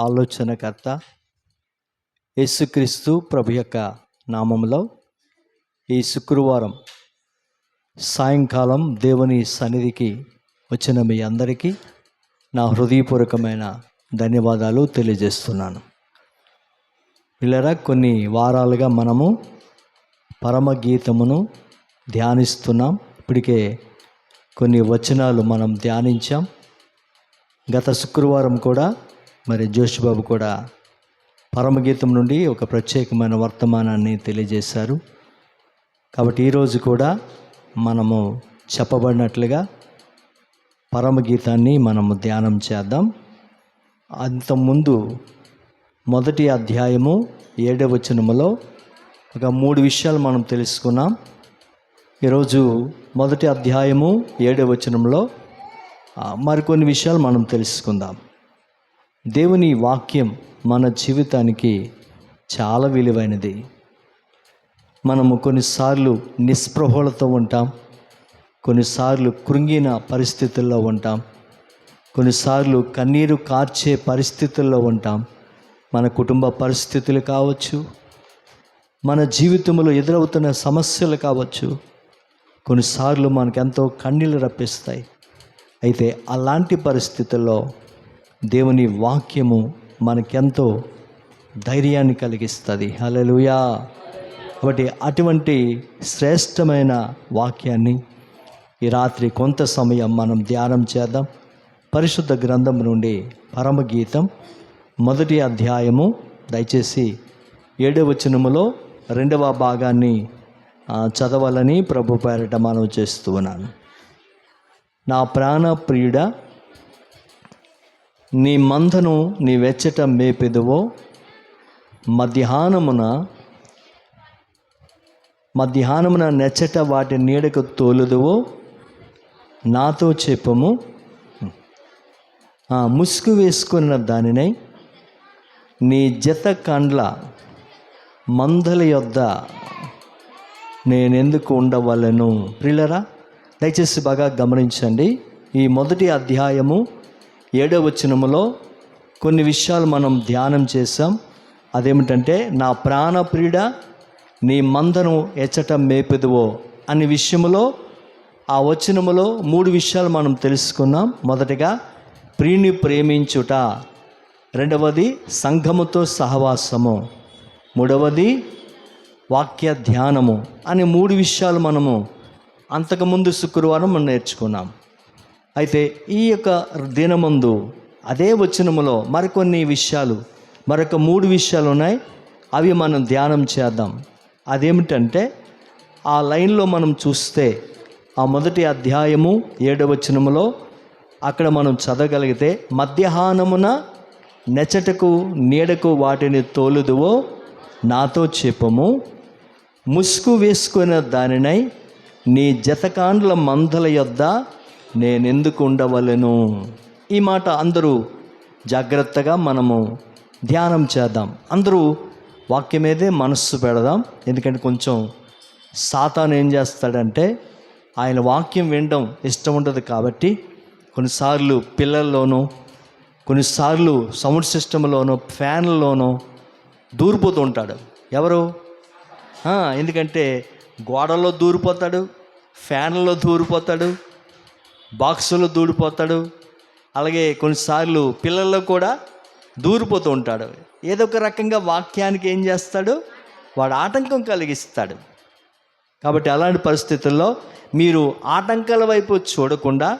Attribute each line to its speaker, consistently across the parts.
Speaker 1: ఆలోచనకర్త యేసుక్రీస్తు ప్రభు యొక్క నామంలో ఈ శుక్రవారం సాయంకాలం దేవుని సన్నిధికి వచ్చిన మీ అందరికీ నా హృదయపూర్వకమైన ధన్యవాదాలు తెలియజేస్తున్నాను. పిల్లరా, కొన్ని వారాలుగా మనము పరమగీతమును ధ్యానిస్తున్నాం. ఇప్పటికే కొన్ని వచనాలు మనం ధ్యానించాం. గత శుక్రవారం కూడా మరి జోషిబాబు కూడా పరమగీతం నుండి ఒక ప్రత్యేకమైన వర్తమానాన్ని తెలియజేశారు. కాబట్టి ఈరోజు కూడా మనము చెప్పబడినట్లుగా పరమగీతాన్ని మనము ధ్యానం చేద్దాం. అంతకుముందు మొదటి అధ్యాయము 7వ వచనములో ఒక 3 విషయాలు మనం తెలుసుకున్నాం. ఈరోజు మొదటి అధ్యాయము 7వ వచనంలో మరికొన్ని విషయాలు మనం తెలుసుకుందాం. దేవుని వాక్యం మన జీవితానికి చాలా విలువైనది. మనము కొన్నిసార్లు నిస్పృహలతో ఉంటాం, కొన్నిసార్లు కృంగిన పరిస్థితుల్లో ఉంటాం, కొన్నిసార్లు కన్నీరు కార్చే పరిస్థితుల్లో ఉంటాం. మన కుటుంబ పరిస్థితులు కావచ్చు, మన జీవితంలో ఎదురవుతున్న సమస్యలు కావచ్చు, కొన్నిసార్లు మనకెంతో కన్నీళ్ళు రప్పిస్తాయి. అయితే అలాంటి పరిస్థితుల్లో దేవుని వాక్యము మనకెంతో ధైర్యాన్ని కలిగిస్తుంది. హల్లెలూయా. కాబట్టి అటువంటి శ్రేష్టమైన వాక్యాన్ని ఈ రాత్రి కొంత సమయం మనం ధ్యానం చేద్దాం. పరిశుద్ధ గ్రంథం నుండి పరమగీతం మొదటి అధ్యాయము దయచేసి 7వ వచనములో 2వ భాగాన్ని చదవాలని ప్రభు పేరట మనం చేస్తూ ఉన్నాను. నా ప్రాణ ప్రియుడా, నీ మందను నీ వెచ్చట మేపెదువో, మధ్యాహ్నమున నెచ్చట వాటి నీడకు తోలుదువో నాతో చెప్పము. ముసుగు వేసుకున్న దానినై నీ జత కండ్ల మందల యొద్ద నేనెందుకు ఉండవలెను. ప్రియులరా, దయచేసి బాగా గమనించండి. ఈ మొదటి అధ్యాయము 7వ వచనములో కొన్ని విషయాలు మనం ధ్యానం చేసాం. అదేమిటంటే, నా ప్రాణ ప్రియుడా, నీ మందను ఎచ్చట మేపెదువో అనే విషయములో ఆ వచనములో 3 విషయాలు మనం తెలుసుకున్నాం. మొదటిగా ప్రియుని ప్రేమించుట, రెండవది సంఘముతో సహవాసము, మూడవది వాక్య ధ్యానము అనే 3 విషయాలు మనము అంతకుముందు శుక్రవారం మనం నేర్చుకున్నాం. అయితే ఈ యొక్క దినమందు అదే వచనములో మరికొన్ని విషయాలు, మరొక 3 విషయాలు ఉన్నాయి. అవి మనం ధ్యానం చేద్దాం. అదేమిటంటే, ఆ లైన్లో మనం చూస్తే ఆ మొదటి అధ్యాయము 7వ వచనములో అక్కడ మనం చదవగలిగితే, మధ్యాహ్నమున నెచ్చటకు నీడకు వాటిని తోలుదువో నాతో చెప్పము, ముసుగు వేసుకున్న దానినై నీ జతకాండ్ల మందల యొద్ద నేనెందుకు ఉండవలెను. ఈ మాట అందరూ జాగ్రత్తగా మనము ధ్యానం చేద్దాం. అందరూ వాక్యం మీదే మనస్సు పెడదాం. ఎందుకంటే కొంచెం సాతాను ఏం చేస్తాడంటే, ఆయన వాక్యం వినడం ఇష్టం ఉండదు. కాబట్టి కొన్నిసార్లు పిల్లల్లోనూ, కొన్నిసార్లు సౌండ్ సిస్టంలోనూ, ఫ్యాన్లలోనూ దూరిపోతూ ఉంటాడు. ఎవరు? ఎందుకంటే గోడల్లో దూరిపోతాడు, ఫ్యాన్లలో దూరిపోతాడు, బాక్సులో దూరిపోతాడు. అలాగే కొన్నిసార్లు పిల్లల్లో కూడా దూరిపోతూ ఉంటాడు. ఏదో ఒక రకంగా వాక్యానికి ఏం చేస్తాడు? వాడు ఆటంకం కలిగిస్తాడు. కాబట్టి అలాంటి పరిస్థితుల్లో మీరు ఆటంకాల వైపు చూడకుండా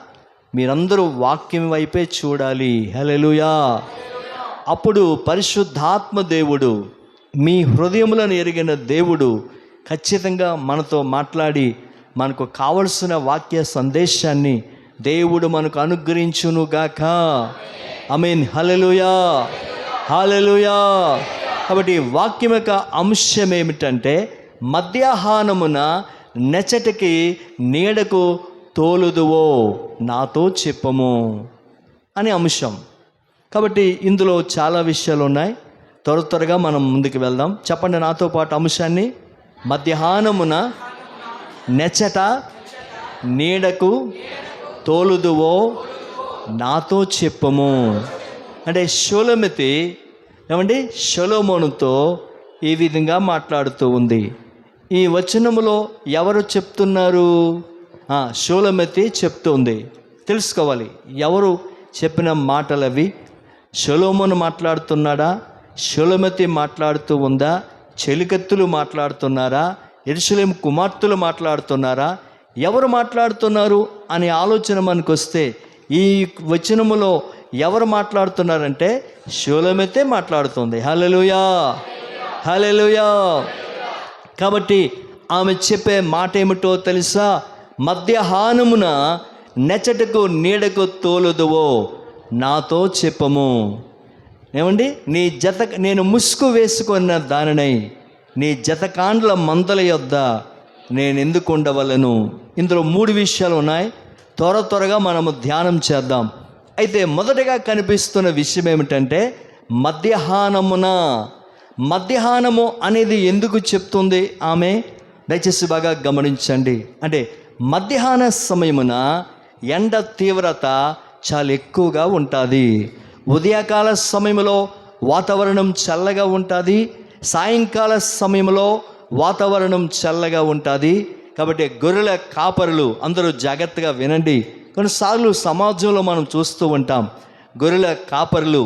Speaker 1: మీరందరూ వాక్యం వైపే చూడాలి. హల్లెలూయా. అప్పుడు పరిశుద్ధాత్మ దేవుడు, మీ హృదయములను ఎరిగిన దేవుడు ఖచ్చితంగా మనతో మాట్లాడి మనకు కావలసిన వాక్య సందేశాన్ని దేవుడు మనకు అనుగ్రహించునుగాక. ఆమేన్. హల్లెలూయా, హల్లెలూయా. కాబట్టి వాక్యం యొక్క అంశం ఏమిటంటే, మధ్యాహ్నమున నెచ్చటికి నీడకు తోలుదువో నాతో చెప్పము అనే అంశం. కాబట్టి ఇందులో చాలా విషయాలు ఉన్నాయి. త్వరగా మనం ముందుకు వెళ్దాం. చెప్పండి నాతో పాటు అంశాన్ని. మధ్యాహ్నమున నెచ్చట నీడకు తోలుదువో నాతో చెప్పము. అంటే షూలమితి ఏమండి సొలొమోనుతో ఈ విధంగా మాట్లాడుతూ ఉంది. ఈ వచనములో ఎవరు చెప్తున్నారు? షూలమితి చెప్తుంది. తెలుసుకోవాలి ఎవరు చెప్పిన మాటలు అవి. సొలొమోను మాట్లాడుతున్నాడా? షూలమితి మాట్లాడుతూ ఉందా? చెలికత్తులు మాట్లాడుతున్నారా? యెరూషలేము కుమార్తెలు మాట్లాడుతున్నారా? ఎవరు మాట్లాడుతున్నారు అనే ఆలోచన మనకు వస్తే ఈ వచనములో ఎవరు మాట్లాడుతున్నారంటే షూలమితే మాట్లాడుతుంది. హల్లెలూయా, హల్లెలూయా. కాబట్టి ఆమె చెప్పే మాట ఏమిటో తెలుసా? మధ్యాహ్నమున నెచ్చటకు నీడకు తోలుదువో నాతో చెప్పము. ఏమండి, నీ జత నేను ముసుగు వేసుకున్న దానినై నీ జతకాండ్ల మందల యొద్ద నేను ఎందుకు ఉండవలను? ఇందులో 3 విషయాలు ఉన్నాయి. త్వరగా మనము ధ్యానం చేద్దాం. అయితే మొదటగా కనిపిస్తున్న విషయం ఏమిటంటే మధ్యాహ్నము అనేది ఎందుకు చెప్తుంది ఆమె? దయచేసి బాగా గమనించండి. అంటే మధ్యాహ్న సమయమున ఎండ తీవ్రత చాలా ఎక్కువగా ఉంటుంది. ఉదయకాల సమయంలో వాతావరణం చల్లగా ఉంటుంది, సాయంకాల సమయంలో వాతావరణం చల్లగా ఉంటుంది. కాబట్టి గొర్రెల కాపరులు అందరూ జాగ్రత్తగా వినండి. కొన్నిసార్లు సమాజంలో మనం చూస్తూ ఉంటాం, గొర్రెల కాపరులు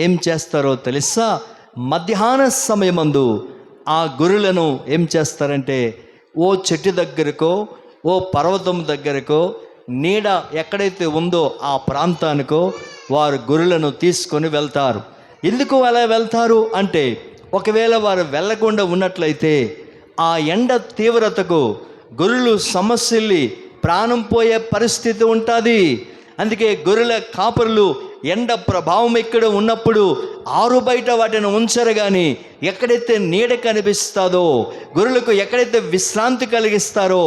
Speaker 1: ఏం చేస్తారో తెలుసా? మధ్యాహ్న సమయమందు ఆ గొర్రెలను ఏం చేస్తారంటే ఓ చెట్టు దగ్గరకో ఓ పర్వతం దగ్గరకో నీడ ఎక్కడైతే ఉందో ఆ ప్రాంతానికో వారు గొర్రెలను తీసుకొని వెళ్తారు. ఎందుకు అలా వెళ్తారు అంటే ఒకవేళ వారు వెళ్ళకుండా ఉన్నట్లయితే ఆ ఎండ తీవ్రతకు గొర్రెలు సమస్యల్ని ప్రాణం పోయే పరిస్థితి ఉంటుంది. అందుకే గొర్రెల కాపరులు ఎండ ప్రభావం ఎక్కడ ఉన్నప్పుడు ఆరు బయట వాటిని ఉంచరు, కానీ ఎక్కడైతే నీడ కనిపిస్తుందో, గొర్రెలకు ఎక్కడైతే విశ్రాంతి కలిగిస్తారో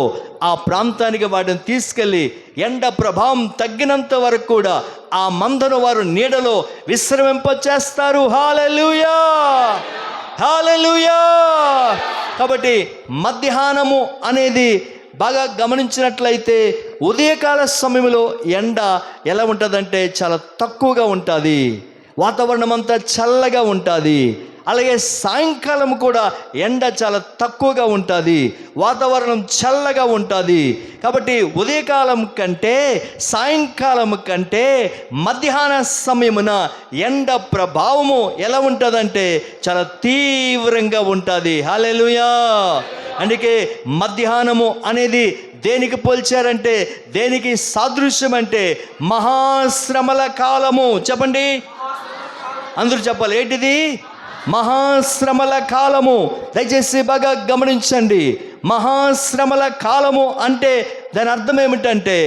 Speaker 1: ఆ ప్రాంతానికి వాటిని తీసుకెళ్ళి ఎండ ప్రభావం తగ్గినంత వరకు కూడా ఆ మందను వారు నీడలో విశ్రమింపచేస్తారు. హల్లెలూయా, హల్లెలూయా. కాబట్టి మధ్యాహ్నము అనేది బాగా గమనించినట్లయితే ఉదయకాల సమయంలో ఎండ ఎలా ఉంటుందంటే చాలా తక్కువగా ఉంటుంది, వాతావరణం అంతా చల్లగా ఉంటుంది. అలాగే సాయంకాలం కూడా ఎండ చాలా తక్కువగా ఉంటుంది, వాతావరణం చల్లగా ఉంటుంది. కాబట్టి ఉదయకాలం కంటే సాయంకాలం కంటే మధ్యాహ్న సమయమున ఎండ ప్రభావము ఎలా ఉంటుందంటే చాలా తీవ్రంగా ఉంటుంది. హల్లెలూయా. అందుకే మధ్యాహ్నము అనేది దేనికి పోల్చారంటే, దేనికి సాదృశ్యం అంటే మహాశ్రమల కాలము. చెప్పండి, అందరూ చెప్పాలి, ఏంటిది? మహాశ్రమల కాలము. దయచేసి బాగా గమనించండి. మహాశ్రమల కాలము అంటే దాని అర్థం ఏమిటంటే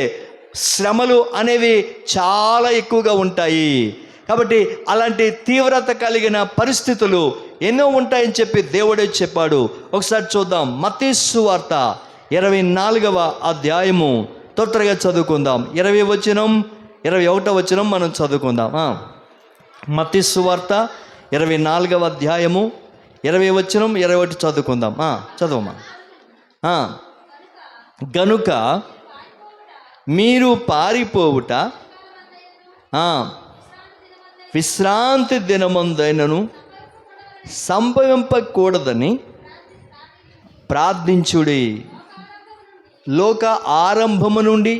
Speaker 1: శ్రమలు అనేవి చాలా ఎక్కువగా ఉంటాయి. కాబట్టి అలాంటి తీవ్రత కలిగిన పరిస్థితులు ఎన్నో ఉంటాయని చెప్పి దేవుడే చెప్పాడు. ఒకసారి చూద్దాం. మత్తయి సువార్త 24వ అధ్యాయము త్వరగా చదువుకుందాం. 20 వచనం 21వ వచనం మనం చదువుకుందాం. మత్తయి సువార్త 24వ అధ్యాయము 20 వచనం 21 చదువుకుందాం. చదవమ్మా. గనుక మీరు పారిపోవుట విశ్రాంతి దినమందైనను సంభవింపకూడదని ప్రార్థించుడి. లోక ఆరంభము నుండి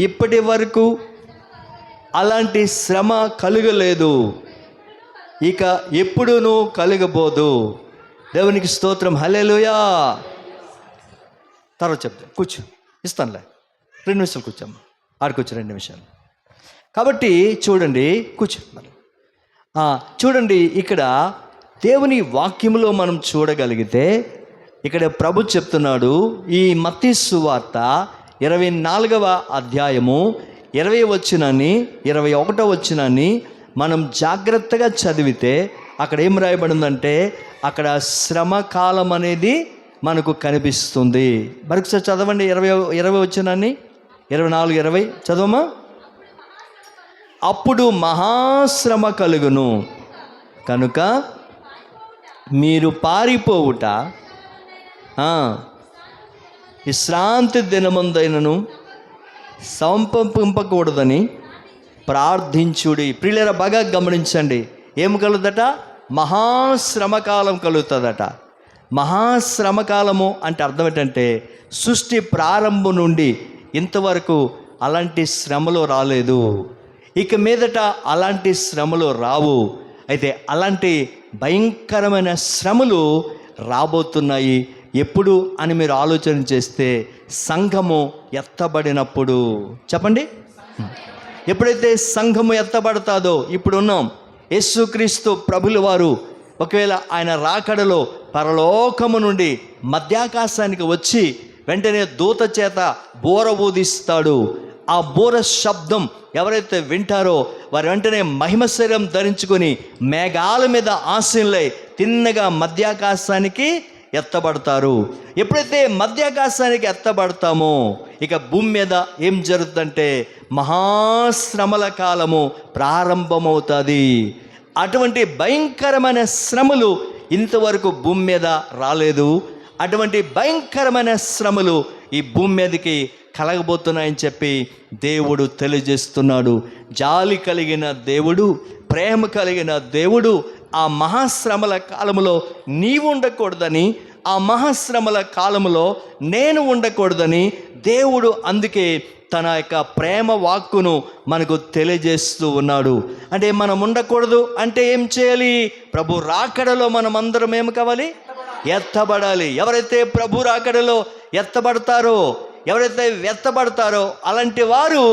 Speaker 1: ఇప్పటి వరకు అలాంటి శ్రమ కలుగలేదు, ఇక ఎప్పుడూనూ కలగబోదు. దేవునికి స్తోత్రం. హల్లెలూయా. తర్వాత చెప్తాను, కూర్చో, ఇస్తానులే. 2 నిమిషాలు కూర్చోమ్మా, ఆడుకొచ్చు 2 నిమిషాలు. కాబట్టి చూడండి, కూర్చో. చూడండి, ఇక్కడ దేవుని వాక్యములో మనం చూడగలిగితే ఇక్కడ ప్రభు చెప్తున్నాడు. ఈ మత్తయి సువార్త 24వ అధ్యాయము 20 వచనాన్ని 21వ వచనాన్ని మనం జాగ్రత్తగా చదివితే అక్కడ ఏం రాయబడిందంటే అక్కడ శ్రమ కాలం అనేది మనకు కనిపిస్తుంది. మరొకసారి చదవండి 20 వచనాన్ని, 24, 20 చదవమా. అప్పుడు మహాశ్రమ కలుగును కనుక మీరు పారిపోవుట విశ్రాంతి దినమందైనను సంపంపకూడదని ప్రార్థించుడి. ప్రియులారా బాగా గమనించండి, ఏం కలుగుదట? మహాశ్రమకాలం కలుగుతుందట. మహాశ్రమకాలము అంటే అర్థం ఏంటంటే, సృష్టి ప్రారంభం నుండి ఇంతవరకు అలాంటి శ్రమలు రాలేదు, ఇక మీదట అలాంటి శ్రమలు రావు. అయితే అలాంటి భయంకరమైన శ్రమలు రాబోతున్నాయి. ఎప్పుడు అని మీరు ఆలోచన చేస్తే, సంఘము ఎత్తబడినప్పుడు. చెప్పండి, ఎప్పుడైతే సంఘము ఎత్తబడతాదో, ఇప్పుడు ఉన్నాం యేసుక్రీస్తు ప్రభుల వారు ఒకవేళ ఆయన రాకడలో పరలోకము నుండి మధ్యాకాశానికి వచ్చి వెంటనే దూత చేత బోర ఊదిస్తాడు. ఆ బోర శబ్దం ఎవరైతే వింటారో వారు వెంటనే మహిమ శరీరం ధరించుకొని మేఘాల మీద ఆసీనులై తిన్నగా మధ్యాకాశానికి ఎత్తబడతారు. ఎప్పుడైతే మధ్యాకాశానికి ఎత్తబడతామో ఇక భూమి మీద ఏం జరుగుతుందంటే మహాశ్రమల కాలము ప్రారంభమవుతుంది. అటువంటి భయంకరమైన శ్రమలు ఇంతవరకు భూమి మీద రాలేదు. అటువంటి భయంకరమైన శ్రమలు ఈ భూమి మీదకి కలగబోతున్నాయని చెప్పి దేవుడు తెలియజేస్తున్నాడు. జాలి కలిగిన దేవుడు, ప్రేమ కలిగిన దేవుడు ఆ మహాశ్రమల కాలంలో నీవు ఉండకూడదని, ఆ మహాశ్రమల కాలంలో నేను ఉండకూడదని దేవుడు అందుకే తన యొక్క ప్రేమ వాక్కును మనకు తెలియజేస్తూ ఉన్నాడు. అంటే మనం ఉండకూడదు అంటే ఏం చేయాలి? ప్రభు రాకడలో మనం అందరం ఏం కావాలి? ఎత్తబడాలి. ఎవరైతే ప్రభు రాకడలో ఎత్తబడతారో, ఎవరైతే ఎత్తబడతారో అలాంటి వారు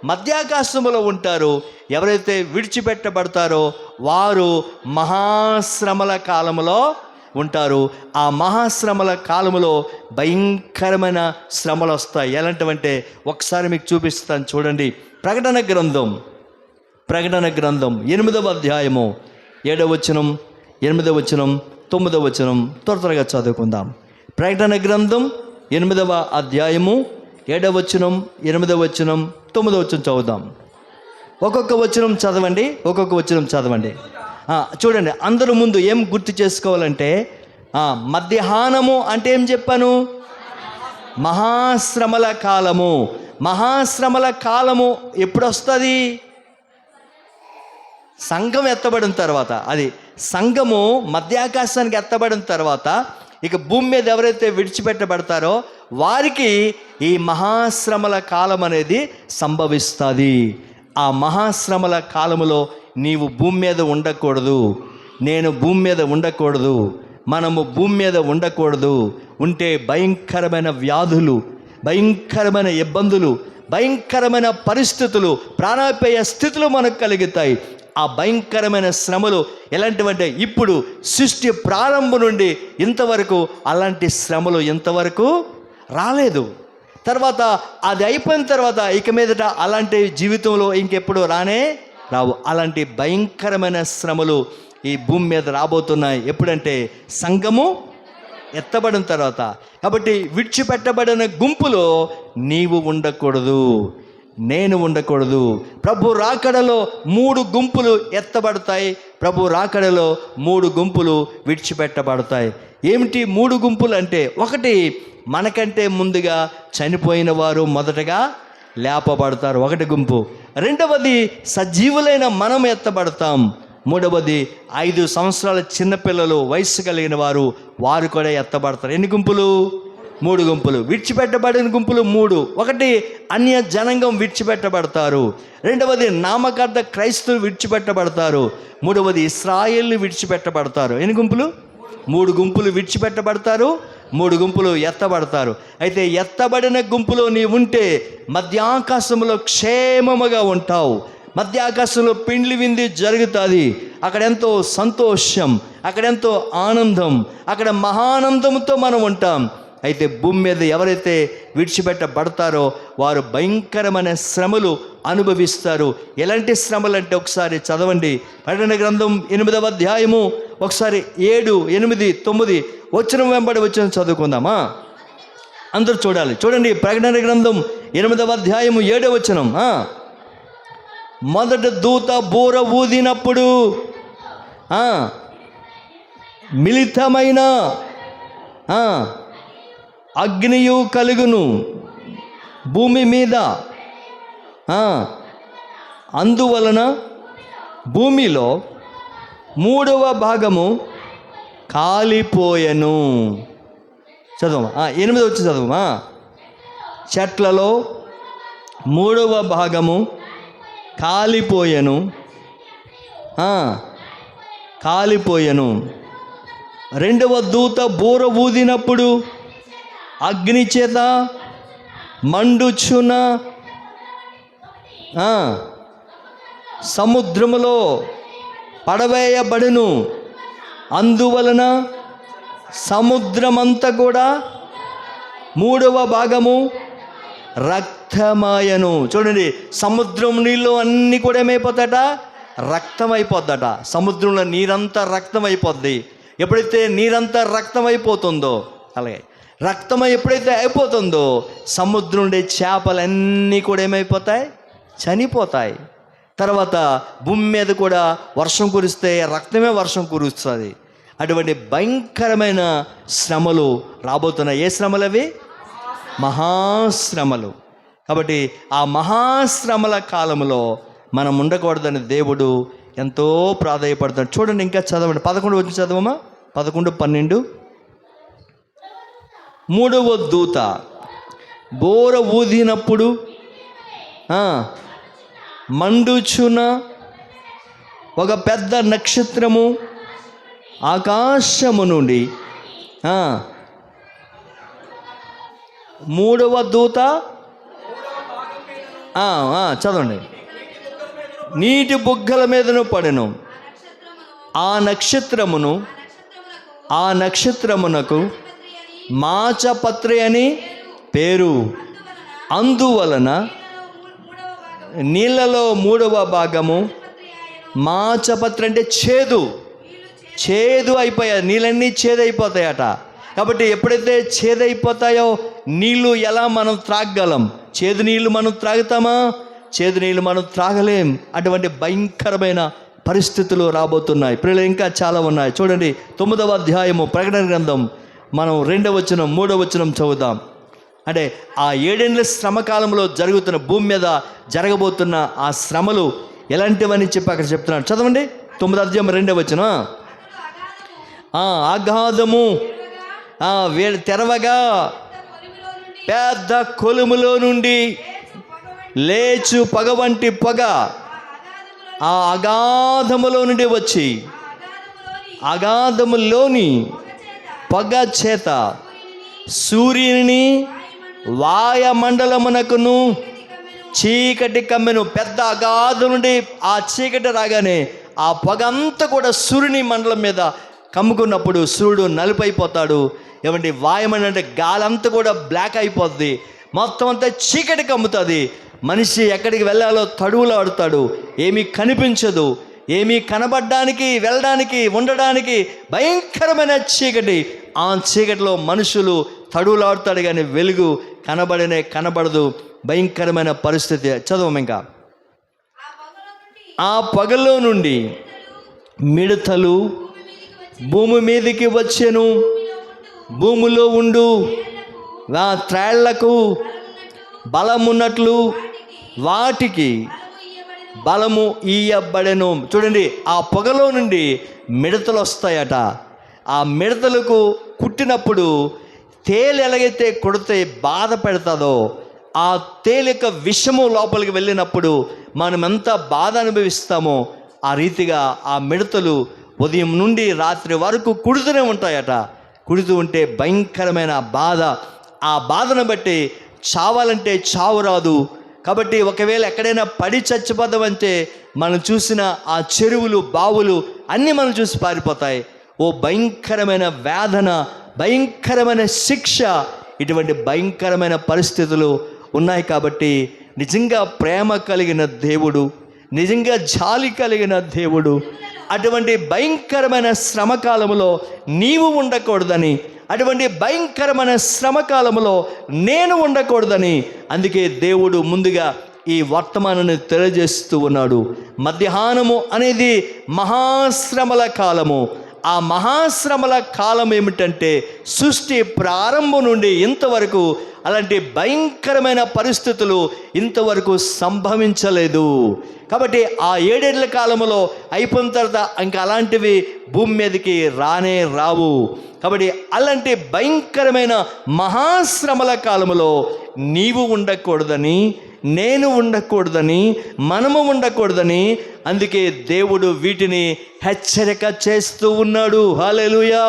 Speaker 1: మధ్యాకాశములో ఉంటారు. ఎవరైతే విడిచిపెట్టబడతారో వారు మహాశ్రమల కాలంలో ఉంటారు. ఆ మహాశ్రమల కాలంలో భయంకరమైన శ్రమలు వస్తాయి. ఎలాంటివంటే ఒకసారి మీకు చూపిస్తాను చూడండి. ప్రకటన గ్రంథం 8వ అధ్యాయము 7వ వచనం, 8వ వచనం, 9వ వచనం త్వరగా చదువుకుందాం. ప్రకటన గ్రంథం 8వ అధ్యాయము 7వ వచనం, 8వ వచనం, 9వ వచనం చదువుదాం. ఒక్కొక్క వచనం చదవండి, ఒక్కొక్క వచనం చదవండి. చూడండి, అందరూ ముందు ఏం గుర్తు చేసుకోవాలంటే మధ్యాహ్నము అంటే ఏం చెప్పాను? మహాశ్రమల కాలము. మహాశ్రమల కాలము ఎప్పుడు వస్తుంది? సంఘం ఎత్తబడిన తర్వాత. అది సంఘము మధ్యాకాశానికి ఎత్తబడిన తర్వాత ఇక భూమి మీద ఎవరైతే విడిచిపెట్టబడతారో వారికి ఈ మహాశ్రమల కాలం అనేది సంభవిస్తుంది. ఆ మహాశ్రమల కాలములో నీవు భూమి మీద ఉండకూడదు, నేను భూమి మీద ఉండకూడదు, మనము భూమి మీద ఉండకూడదు. ఉంటే భయంకరమైన వ్యాధులు, భయంకరమైన ఇబ్బందులు, భయంకరమైన పరిస్థితులు, ప్రాణాపాయ స్థితులు మనకు కలుగుతాయి. ఆ భయంకరమైన శ్రమలు ఎలాంటివంటే ఇప్పుడు సృష్టి ప్రారంభం నుండి ఇంతవరకు అలాంటి శ్రమలు ఇంతవరకు రాలేదు. తర్వాత అది అయిపోయిన తర్వాత ఇక మీదట అలాంటి జీవితంలో ఇంకెప్పుడు రావు. అలాంటి భయంకరమైన శ్రమలు ఈ భూమి మీద రాబోతున్నాయి. ఎప్పుడంటే సంఘము ఎత్తబడిన తర్వాత. కాబట్టి విడిచిపెట్టబడిన గుంపులో నీవు ఉండకూడదు, నేను ఉండకూడదు. ప్రభు రాకడలో 3 గుంపులు ఎత్తబడతాయి, ప్రభు రాకడలో 3 గుంపులు విడిచిపెట్టబడతాయి. ఏమిటి 3 గుంపులు అంటే? ఒకటి, మనకంటే ముందుగా చనిపోయిన వారు మొదటగా లేపబడతారు, ఒకటి గుంపు. రెండవది, సజీవులైన మనం ఎత్తబడతాం. మూడవది, 5 సంవత్సరాల చిన్నపిల్లలు, వయస్సు కలిగిన వారు కూడా ఎత్తబడతారు. ఎన్ని గుంపులు? 3 గుంపులు. విడిచిపెట్టబడిన గుంపులు 3. ఒకటి, అన్య జనాంగం విడిచిపెట్టబడతారు. రెండవది, నామకార్థ క్రైస్తవులు విడిచిపెట్టబడతారు. మూడవది, ఇశ్రాయేలు విడిచిపెట్టబడతారు. ఎన్ని గుంపులు? 3 గుంపులు విడిచిపెట్టబడతారు, 3 గుంపులు ఎత్తబడతారు. అయితే ఎత్తబడిన గుంపులో నీవు ఉంటే మధ్యాకాశంలో క్షేమముగా ఉంటావు. మధ్యాకాశంలో పిండ్లి వింది జరుగుతుంది. అక్కడెంతో సంతోషం, అక్కడెంతో ఆనందం, అక్కడ మహానందంతో మనం ఉంటాం. అయితే భూమి మీద ఎవరైతే విడిచిపెట్టబడతారో వారు భయంకరమైన శ్రమలు అనుభవిస్తారు. ఎలాంటి శ్రమలు అంటే ఒకసారి చదవండి. ప్రకటన గ్రంథం 8వ అధ్యాయము ఒకసారి 7, 8, 9 వచనం వెంబడి వచనం చదువుకుందామా? అందరూ చూడాలి. చూడండి, ప్రకటన గ్రంథం 8వ అధ్యాయము 7వ వచనం. మొదట దూత బూర ఊదినప్పుడు మిళితమైన అగ్నియు కలుగును, భూమి మీద అందువలన భూమిలో 3వ భాగము కాలిపోయెను. చదవమా 8 వచ్చి చదవమా. చెట్లలో 3వ భాగము కాలిపోయెను. కాలిపోయెను. 2వ దూత బూర ఊదినప్పుడు అగ్ని చేత మండుచున్న సముద్రములో పడవేయబడును. అందువలన సముద్రమంతా కూడా 3వ భాగము రక్తమాయను. చూడండి, సముద్రం నీళ్ళు అన్నీ కూడా ఏమైపోతాయట? రక్తం అయిపోద్దట. సముద్రంలో నీరంతా రక్తం అయిపోద్ది. ఎప్పుడైతే నీరంతా రక్తం అయిపోతుందో, అలాగే రక్తం ఎప్పుడైతే అయిపోతుందో సముద్రం ఉండే చేపలన్నీ కూడా ఏమైపోతాయి? చనిపోతాయి. తర్వాత భూమి మీద కూడా వర్షం కురిస్తే రక్తమే వర్షం కురుస్తుంది. అటువంటి భయంకరమైన శ్రమలు రాబోతున్నాయి. ఏ శ్రమలు అవి? మహాశ్రమలు. కాబట్టి ఆ మహాశ్రమల కాలంలో మనం ఉండకూడదని దేవుడు ఎంతో ప్రాధాన్యపడుతున్నాడు. చూడండి, ఇంకా చదవండి. 11 వచ్చి చదవమా. 11, 12. 3వ దూత బోర ఊదినప్పుడు మండుచున్న ఒక పెద్ద నక్షత్రము ఆకాశము నుండి 3వ దూత చదవండి. నీటి బుగ్గల మీదను పడెను. ఆ నక్షత్రమునకు మాచపత్రి అని పేరు. అందువలన నీళ్ళలో 3వ భాగము మాచపత్రి అంటే చేదు అయిపోయాయి. నీళ్ళన్నీ చేదైపోతాయట. కాబట్టి ఎప్పుడైతే చేదైపోతాయో నీళ్ళు ఎలా మనం త్రాగగలం? చేదు నీళ్ళు మనం త్రాగుతామా? చేదు నీళ్ళు మనం త్రాగలేం. అటువంటి భయంకరమైన పరిస్థితులు రాబోతున్నాయి. ప్రియులు, ఇంకా చాలా ఉన్నాయి. చూడండి, 9వ అధ్యాయము ప్రకటన గ్రంథం మనం 2వ వచనం 3వ వచనం చదువుదాం. అంటే ఆ 7 ఏళ్ల శ్రమ కాలంలో జరుగుతున్న భూమి మీద జరగబోతున్న ఆ శ్రమలు ఎలాంటివని చెప్పి అక్కడ చెప్తున్నాడు. చదవండి, 9వ అధ్యాయం 2వ వచనం. అగాధము తెరవగా పెద్ద కొలుములో నుండి లేచు పొగ వంటి పొగ ఆ అగాధములో నుండి వచ్చి అగాధములోని పొగ చేత సూర్యుని వాయుమండలమునకును చీకటి కమ్మెను. పెద్ద అగాధం నుండి ఆ చీకటి రాగానే ఆ పొగ అంతా కూడా సూర్యుని మండలం మీద కమ్ముకున్నప్పుడు సూర్యుడు నలుపైపోతాడు. ఏమంటే వాయుమండలం అంటే గాలంతా కూడా బ్లాక్ అయిపోద్ది. మొత్తం అంతా చీకటి కమ్ముతుంది. మనిషి ఎక్కడికి వెళ్ళాలో తడువులు ఆడుతాడు. ఏమీ కనిపించదు. ఏమీ కనబడడానికి, వెళ్ళడానికి, ఉండడానికి భయంకరమైన చీకటి. ఆ చీకటిలో మనుషులు తడువులాడుతాడు కానీ వెలుగు కనబడదు. భయంకరమైన పరిస్థితి. చదవం ఇంకా. ఆ పొగలో నుండి మిడతలు భూమి మీదకి వచ్చెను. భూమిలో ఉండు త్రాళ్లకు బలమున్నట్లు వాటికి బలము ఇయ్యబడెను. చూడండి, ఆ పొగలో నుండి మిడతలు వస్తాయట. ఆ మిడతలకు కుట్టినప్పుడు తేలు ఎలాగైతే కొడితే బాధ పెడతాదో ఆ తేలు యొక్క విషము లోపలికి వెళ్ళినప్పుడు మనం ఎంత బాధ అనుభవిస్తామో ఆ రీతిగా ఆ మిడతలు ఉదయం నుండి రాత్రి వరకు కుడుతూనే ఉంటాయట. కుడుతూ ఉంటే భయంకరమైన బాధ. ఆ బాధను బట్టి చావాలంటే చావు రాదు. కాబట్టి ఒకవేళ ఎక్కడైనా పడి చచ్చిపోదామంటే మనం చూసిన ఆ చెరువులు, బావులు అన్నీ మనం చూసి పారిపోతాయి. ఓ భయంకరమైన వేదన, భయంకరమైన శిక్ష, ఇటువంటి భయంకరమైన పరిస్థితులు ఉన్నాయి. కాబట్టి నిజంగా ప్రేమ కలిగిన దేవుడు, నిజంగా జాలి కలిగిన దేవుడు అటువంటి భయంకరమైన శ్రమకాలంలో నీవు ఉండకూడదని, అటువంటి భయంకరమైన శ్రమకాలంలో నేను ఉండకూడదని, అందుకే దేవుడు ముందుగా ఈ వర్తమానాన్ని తెలియజేస్తూ ఉన్నాడు. మధ్యాహ్నము అనేది మహాశ్రమల కాలము. ఆ మహాశ్రమల కాలం ఏమిటంటే సృష్టి ప్రారంభం నుండి ఇంతవరకు అలాంటి భయంకరమైన పరిస్థితులు ఇంతవరకు సంభవించలేదు. కాబట్టి ఆ 7 ఏళ్ల కాలంలో అయిపోయిన తర్వాత ఇంకా అలాంటివి భూమి మీదకి రానే రావు. కాబట్టి అలాంటి భయంకరమైన మహాశ్రమల కాలంలో నీవు ఉండకూడదని, నేను ఉండకూడదని, మనము ఉండకూడదని, అందుకే దేవుడు వీటిని హెచ్చరిక చేస్తూ ఉన్నాడు. హల్లెలూయా.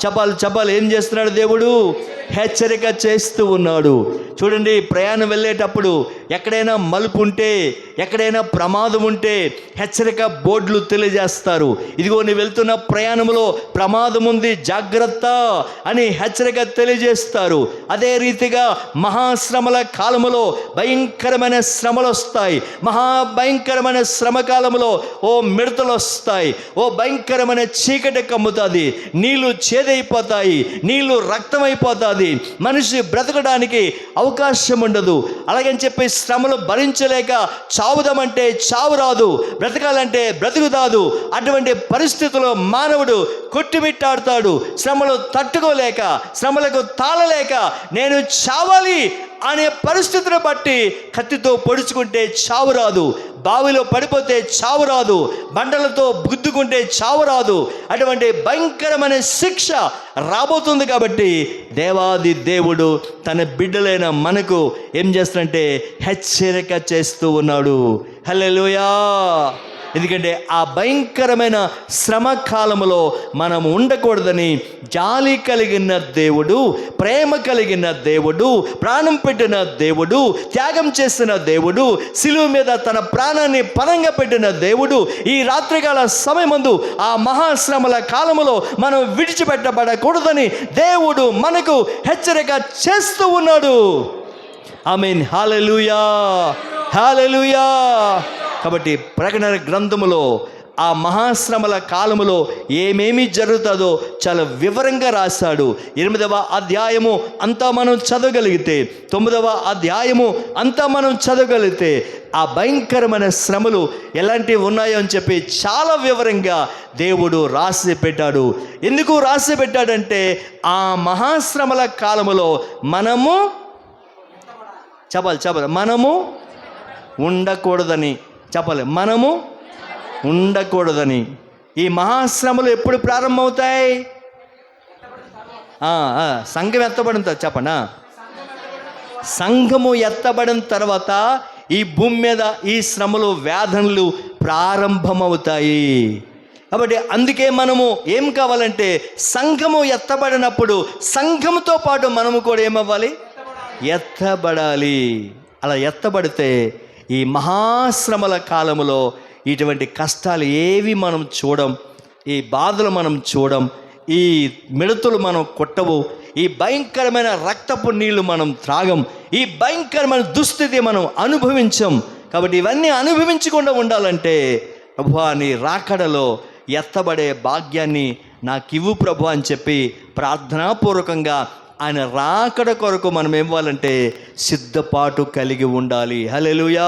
Speaker 1: చెప్పాలి ఏం చేస్తున్నాడు దేవుడు? హెచ్చరిక చేస్తూ ఉన్నాడు. చూడండి, ప్రయాణం వెళ్ళేటప్పుడు ఎక్కడైనా మలుపు ఉంటే, ఎక్కడైనా ప్రమాదం ఉంటే హెచ్చరిక బోర్డులు తెలియజేస్తారు. ఇదిగో నీ వెళ్తున్న ప్రయాణంలో ప్రమాదం ఉంది, జాగ్రత్త అని హెచ్చరిక తెలియజేస్తారు. అదే రీతిగా మహాశ్రమల కాలములో భయంకరమైన శ్రమలు వస్తాయి. మహాభయంకరమైన శ్రమ కాలంలో ఓ మిడతలు వస్తాయి, ఓ భయంకరమైన చీకటి కమ్ముతుంది, నీళ్లు చేదైపోతాయి, నీళ్లు రక్తమైపోతుంది, మనిషి బ్రతకడానికి అవకాశం ఉండదు. అలాగని చెప్పి శ్రమలు భరించలేక చావుదామంటే చావు రాదు, బ్రతకాలంటే బ్రతుకుతాదు. అటువంటి పరిస్థితుల్లో మానవుడు కొట్టుమిట్టాడుతాడు. శ్రమలు తట్టుకోలేక, శ్రమలకు తాళలేక నేను చావాలి అనే పరిస్థితిని బట్టి కత్తితో పొడుచుకుంటే చావు రాదు, బావిలో పడిపోతే చావు రాదు, బండలతో గుద్దుకుంటే చావు రాదు. అటువంటి భయంకరమైన శిక్ష రాబోతుంది. కాబట్టి దేవాది దేవుడు తన బిడ్డలైన మనకు ఏం చేస్తాడంటే హెచ్చరిక చేస్తూ ఉన్నాడు. హల్లెలూయా. ఎందుకంటే ఆ భయంకరమైన శ్రమ కాలంలో మనం ఉండకూడదని జాలి కలిగిన దేవుడు, ప్రేమ కలిగిన దేవుడు, ప్రాణం పెట్టిన దేవుడు, త్యాగం చేసిన దేవుడు, శిలువ మీద తన ప్రాణాన్ని పణంగా పెట్టిన దేవుడు ఈ రాత్రికాల సమయమందు ఆ మహాశ్రమల కాలములో మనం విడిచిపెట్టబడకూడదని దేవుడు మనకు హెచ్చరిక చేస్తూ ఉన్నాడు. ఆమేన్. హల్లెలూయా. హల్లెలూయా. కాబట్టి ప్రకటన గ్రంథములో ఆ మహాశ్రమల కాలములో ఏమేమి జరుగుతుందో చాలా వివరంగా రాశాడు. 8వ అధ్యాయము అంతా మనం చదవగలిగితే, 9వ అధ్యాయము అంతా మనం చదవగలిగితే ఆ భయంకరమైన శ్రమలు ఎలాంటివి ఉన్నాయో అని చెప్పి చాలా వివరంగా దేవుడు రాసి పెట్టాడు. ఎందుకు రాసి పెట్టాడంటే ఆ మహాశ్రమల కాలములో మనము చెప్పాలి మనము ఉండకూడదని, మనము ఉండకూడదని. ఈ మహాశ్రమలు ఎప్పుడు ప్రారంభమవుతాయి? సంఘం ఎత్తబడిన తర్వాత చెప్పనా, సంఘము ఎత్తబడిన తర్వాత ఈ భూమి మీద ఈ శ్రమలు, వేదనలు ప్రారంభమవుతాయి. కాబట్టి అందుకే మనము ఏం కావాలంటే సంఘము ఎత్తబడినప్పుడు సంఘముతో పాటు మనము కూడా ఏమవ్వాలి? ఎత్తబడాలి. అలా ఎత్తబడితే ఈ మహాశ్రమల కాలములో ఇటువంటి కష్టాలు ఏవి మనం చూడం, ఈ బాధలు మనం చూడం, ఈ మిడతలు మనం కొట్టవు, ఈ భయంకరమైన రక్తపు నీళ్లు మనం త్రాగం, ఈ భయంకరమైన దుస్థితి మనం అనుభవించం. కాబట్టి ఇవన్నీ అనుభవించకుండా ఉండాలంటే ప్రభువా నీ రాకడలో ఎత్తబడే భాగ్యాన్ని నాకివ్వు ప్రభు అని చెప్పి ప్రార్థనాపూర్వకంగా ఆయన రాకడ కొరకు మనం ఏమవ్వాలంటే సిద్ధపాటు కలిగి ఉండాలి. హల్లెలూయా.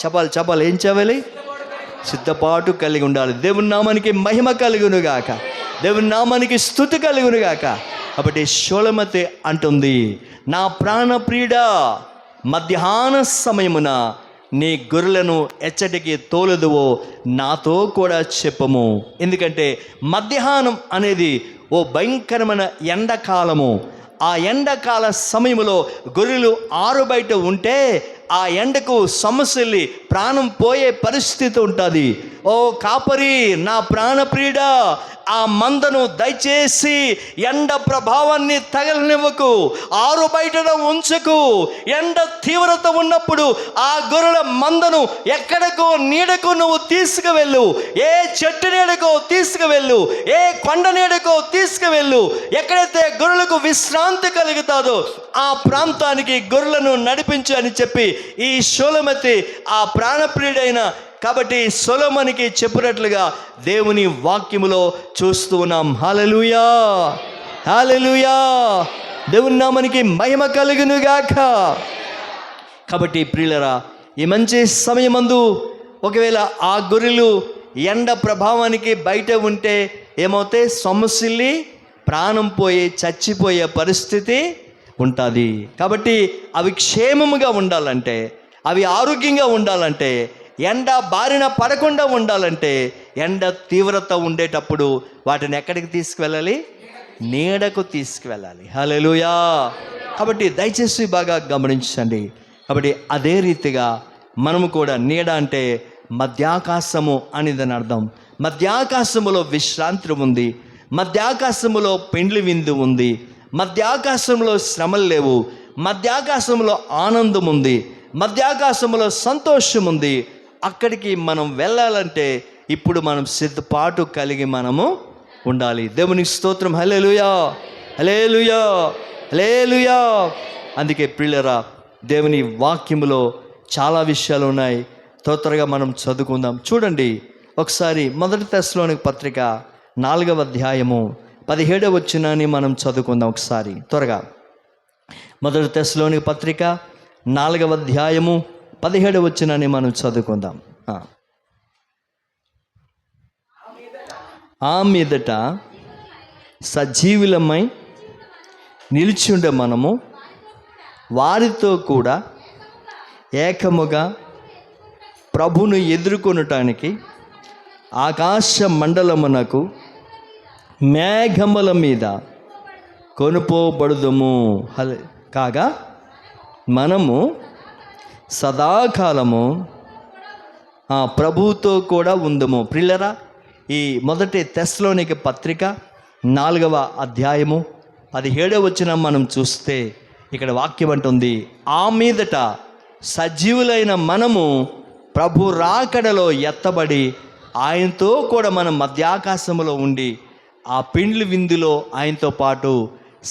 Speaker 1: చెప్పాలి ఏం చెప్పాలి? సిద్ధపాటు కలిగి ఉండాలి. దేవుని నామానికి మహిమ కలుగునుగాక, దేవుని నామానికి స్తుతి కలుగునుగాక. కాబట్టి షోలమతి అంటుంది, నా ప్రాణప్రియుడా మధ్యాహ్న సమయమున నీ గొర్రెలను ఎచ్చటికి తోలదువో నాతో కూడా చెప్పము. ఎందుకంటే మధ్యాహ్నం అనేది ఓ భయంకరమైన ఎండాకాలము. ఆ ఎండాకాల సమయంలో గొర్రెలు ఆరుబయట ఉంటే ఆ ఎండకు సమస్యల్ని ప్రాణం పోయే పరిస్థితి ఉంటుంది. ఓ కాపరి, నా ప్రాణప్రియుడా, ఆ మందను దయచేసి ఎండ ప్రభావాన్ని తగలనివ్వకు, ఆరు బయటను ఉంచకు. ఎండ తీవ్రత ఉన్నప్పుడు ఆ గొర్రెల మందను ఎక్కడకో నీడకు నువ్వు తీసుకువెళ్ళు, ఏ చెట్టు నీడకో తీసుకువెళ్ళు, ఏ కొండ నీడకో తీసుకువెళ్ళు. ఎక్కడైతే గొర్రెలకు విశ్రాంతి కలుగుతాదో ఆ ప్రాంతానికి గొర్రెలను నడిపించు అని చెప్పి ఈ షోలమతి ఆ ప్రాణప్రియుడైన కాబట్టి సొలొమోనుకి చెప్పినట్లుగా దేవుని వాక్యములో చూస్తూ ఉన్నాం. హల్లెలూయా. హల్లెలూయా. దేవుని నామానికి మహిమ కలుగునుగాక. కాబట్టి ప్రియులరా, ఈ మంచి సమయమందు ఒకవేళ ఆ గొర్రెలు ఎండ ప్రభావానికి బయట ఉంటే ఏమవుతాయి? సొమ్మసిల్లి ప్రాణం పోయి చచ్చిపోయే పరిస్థితి ఉంటుంది. కాబట్టి అవి క్షేమముగా ఉండాలంటే, అవి ఆరోగ్యంగా ఉండాలంటే, ఎండ బారిన పడకుండా ఉండాలంటే, ఎండ తీవ్రత ఉండేటప్పుడు వాటిని ఎక్కడికి తీసుకువెళ్ళాలి? నీడకు తీసుకువెళ్ళాలి. హల్లెలూయా. కాబట్టి దయచేసి బాగా గమనించండి. కాబట్టి అదే రీతిగా మనము కూడా, నీడ అంటే మధ్యాకాశము అని దాని అర్థం. మధ్యాకాశములో విశ్రాంతి ఉంది, మధ్యాకాశములో పెండ్లి విందు ఉంది, మధ్యాకాశంలో శ్రమలు లేవు, మధ్యాకాశంలో ఆనందం ఉంది, మధ్యాకాశంలో సంతోషం ఉంది. అక్కడికి మనం వెళ్ళాలంటే ఇప్పుడు మనం సిద్ధపాటు కలిగి మనము ఉండాలి. దేవునికి స్తోత్రం. హల్లెలూయా, హల్లెలూయా, హల్లెలూయా. అందుకే ప్రియులారా, దేవుని వాక్యములో చాలా విషయాలు ఉన్నాయి. త్వరగా మనం చదువుకుందాం. చూడండి ఒకసారి మొదటి తెస్సలోనిక పత్రిక 4వ అధ్యాయము 17వ వచనాన్ని మనం చదువుకుందాం ఒకసారి త్వరగా. మొదటి తెస్సలోనిక పత్రిక 4వ అధ్యాయము 17వ వచనాన్ని మనం చదువుకుందాం. ఆ మీదట సజీవులమై నిలిచి ఉండే మనము వారితో కూడా ఏకముగా ప్రభును ఎదుర్కొనటానికి ఆకాశ మండలమునకు మేఘముల మీద కొనుపోబడుదుము. కాగా మనము సదాకాలము ప్రభువుతో కూడా ఉందము. ప్రియులరా, ఈ మొదటి తెస్సలోనిక పత్రిక 4వ అధ్యాయము 17వ వచనం మనం చూస్తే ఇక్కడ వాక్యం అంటుంది, ఆ మీదట సజీవులైన మనము ప్రభు రాకడలో ఎత్తబడి ఆయనతో కూడా మనం మధ్యాకాశములో ఉండి ఆ పిండ్లి విందులో ఆయనతో పాటు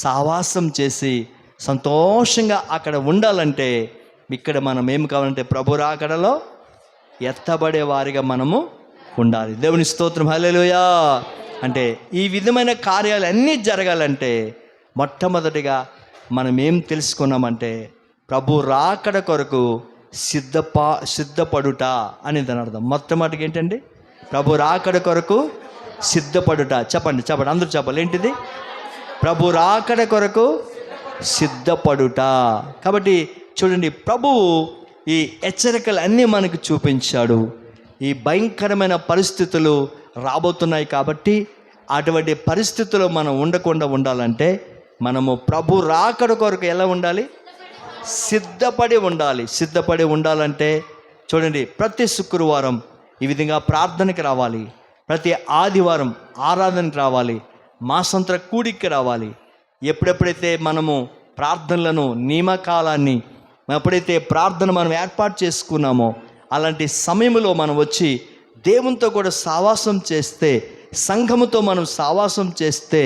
Speaker 1: సహవాసం చేసి సంతోషంగా అక్కడ ఉండాలంటే, ఇక్కడ మనం ఏం కావాలంటే ప్రభు రాకడలో ఎత్తబడే వారిగా మనము ఉండాలి. దేవుని స్తోత్రం. హల్లెలూయా. అంటే ఈ విధమైన కార్యాలు అన్నీ జరగాలంటే మొట్టమొదటిగా మనం ఏం తెలుసుకున్నామంటే ప్రభు రాకడ కొరకు సిద్ధపడుట అని దాని అర్థం. మొట్టమొదటిగా ఏంటండి? ప్రభు రాకడ కొరకు సిద్ధపడుట. చెప్పండి చెప్పండి, అందరూ చెప్పాలి. ఏంటిది? ప్రభు రాకడ కొరకు సిద్ధపడుట. కాబట్టి చూడండి, ప్రభువు ఈ హెచ్చరికలు అన్నీ మనకు చూపించాడు. ఈ భయంకరమైన పరిస్థితులు రాబోతున్నాయి కాబట్టి అటువంటి పరిస్థితుల్లో మనం ఉండకుండా ఉండాలంటే మనము ప్రభు రాకడ కొరకు ఎలా ఉండాలి? సిద్ధపడి ఉండాలి. సిద్ధపడి ఉండాలంటే చూడండి, ప్రతి శుక్రవారం ఈ విధంగా ప్రార్థనకి రావాలి, ప్రతి ఆదివారం ఆరాధనకి రావాలి, మాసాంతర కూడికి రావాలి. ఎప్పుడెప్పుడైతే మనము ప్రార్థనలను, నియమకాలాన్ని ఎప్పుడైతే ప్రార్థన మనం ఏర్పాటు చేసుకున్నామో అలాంటి సమయంలో మనం వచ్చి దేవునితో కూడా సావాసం చేస్తే, సంఘముతో మనం సావాసం చేస్తే,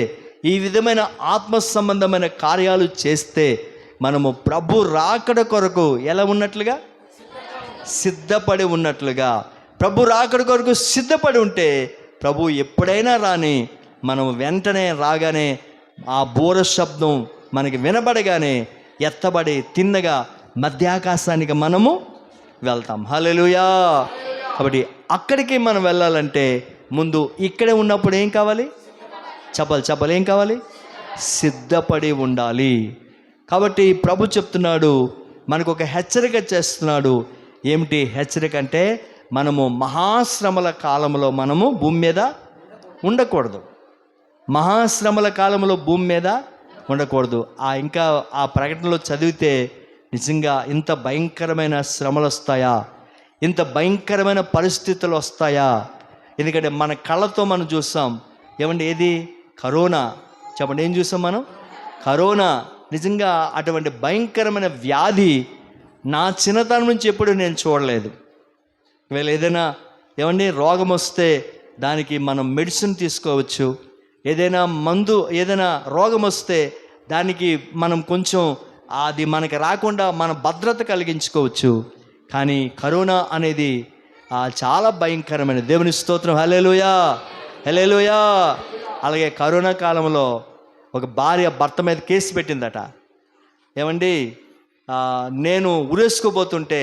Speaker 1: ఈ విధమైన ఆత్మ సంబంధమైన కార్యాలు చేస్తే మనము ప్రభు రాకడ కొరకు ఎలా ఉన్నట్లుగా? సిద్ధపడి ఉన్నట్లుగా. ప్రభు రాకడ కొరకు సిద్ధపడి ఉంటే ప్రభు ఎప్పుడైనా రాని మనం వెంటనే రాగానే ఆ బూర శబ్దం మనకి వినబడగానే ఎత్తబడి తిన్నగా మధ్యాకాశానికి మనము వెళ్తాం. హల్లెలూయా. కాబట్టి అక్కడికి మనం వెళ్ళాలంటే ముందు ఇక్కడే ఉన్నప్పుడు ఏం కావాలి? చెప్పాలి ఏం కావాలి? సిద్ధపడి ఉండాలి. కాబట్టి ప్రభు చెప్తున్నాడు, మనకు ఒక హెచ్చరిక చేస్తున్నాడు. ఏమిటి హెచ్చరిక అంటే మనము మహాశ్రమల కాలంలో మనము భూమి మీద ఉండకూడదు. మహాశ్రమల కాలంలో భూమి మీద ఉండకూడదు. ఇంకా ఆ ప్రకటనలో చదివితే నిజంగా ఇంత భయంకరమైన శ్రమలు వస్తాయా, ఇంత భయంకరమైన పరిస్థితులు వస్తాయా? ఎందుకంటే మన కళ్ళతో మనం చూస్తాం. ఏమండి, ఏది? కరోనా. చెప్పండి, ఏం చూసాం మనం? కరోనా. నిజంగా అటువంటి భయంకరమైన వ్యాధి నా చిన్నతనం నుంచి ఎప్పుడు నేను చూడలేదు. వీళ్ళు ఏదైనా ఏమండి రోగం వస్తే దానికి మనం మెడిసిన్ తీసుకోవచ్చు, ఏదైనా మందు, ఏదైనా రోగం వస్తే దానికి మనం కొంచెం అది మనకి రాకుండా మన భద్రత కలిగించుకోవచ్చు. కానీ కరోనా అనేది చాలా భయంకరమైన. దేవుని స్తోత్రం. హల్లెలూయా, హల్లెలూయా. అలాగే కరోనా కాలంలో ఒక భార్య భర్త మీద కేసు పెట్టిందట. ఏమండి, నేను ఉరేసుకోబోతుంటే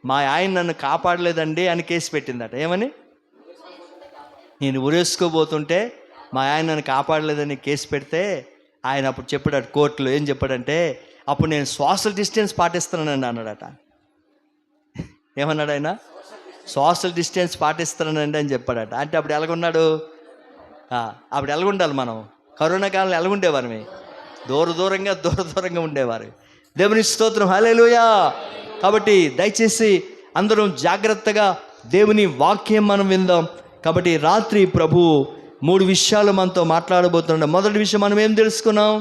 Speaker 1: మా ఆయన నన్ను కాపాడలేదండి అని కేసు పెట్టిందట. ఏమని? నేను ఉరేసుకోబోతుంటే మా ఆయన నన్ను కాపాడలేదని కేసు పెడితే ఆయన అప్పుడు చెప్పాడు కోర్టులో. ఏం చెప్పాడంటే, అప్పుడు నేను సోషల్ డిస్టెన్స్ పాటిస్తున్నానండి అన్నాడట. ఏమన్నాడు ఆయన? సోషల్ డిస్టెన్స్ పాటిస్తానండి అని చెప్పాడట. అంటే అప్పుడు ఎలాగున్నాడు? అప్పుడు ఎలాగుండాలి మనం? కరోనా కాలంలో ఎలాగుండేవారు? దూరంగా ఉండేవారు. దేవుని స్తోత్రం, హల్లెలూయా. కాబట్టి దయచేసి అందరం జాగ్రత్తగా దేవుని వాక్యం మనం విందాం. కాబట్టి రాత్రి ప్రభు 3 విషయాలు మనతో మాట్లాడబోతున్నాడు. మొదటి విషయం మనం ఏం తెలుసుకున్నాం?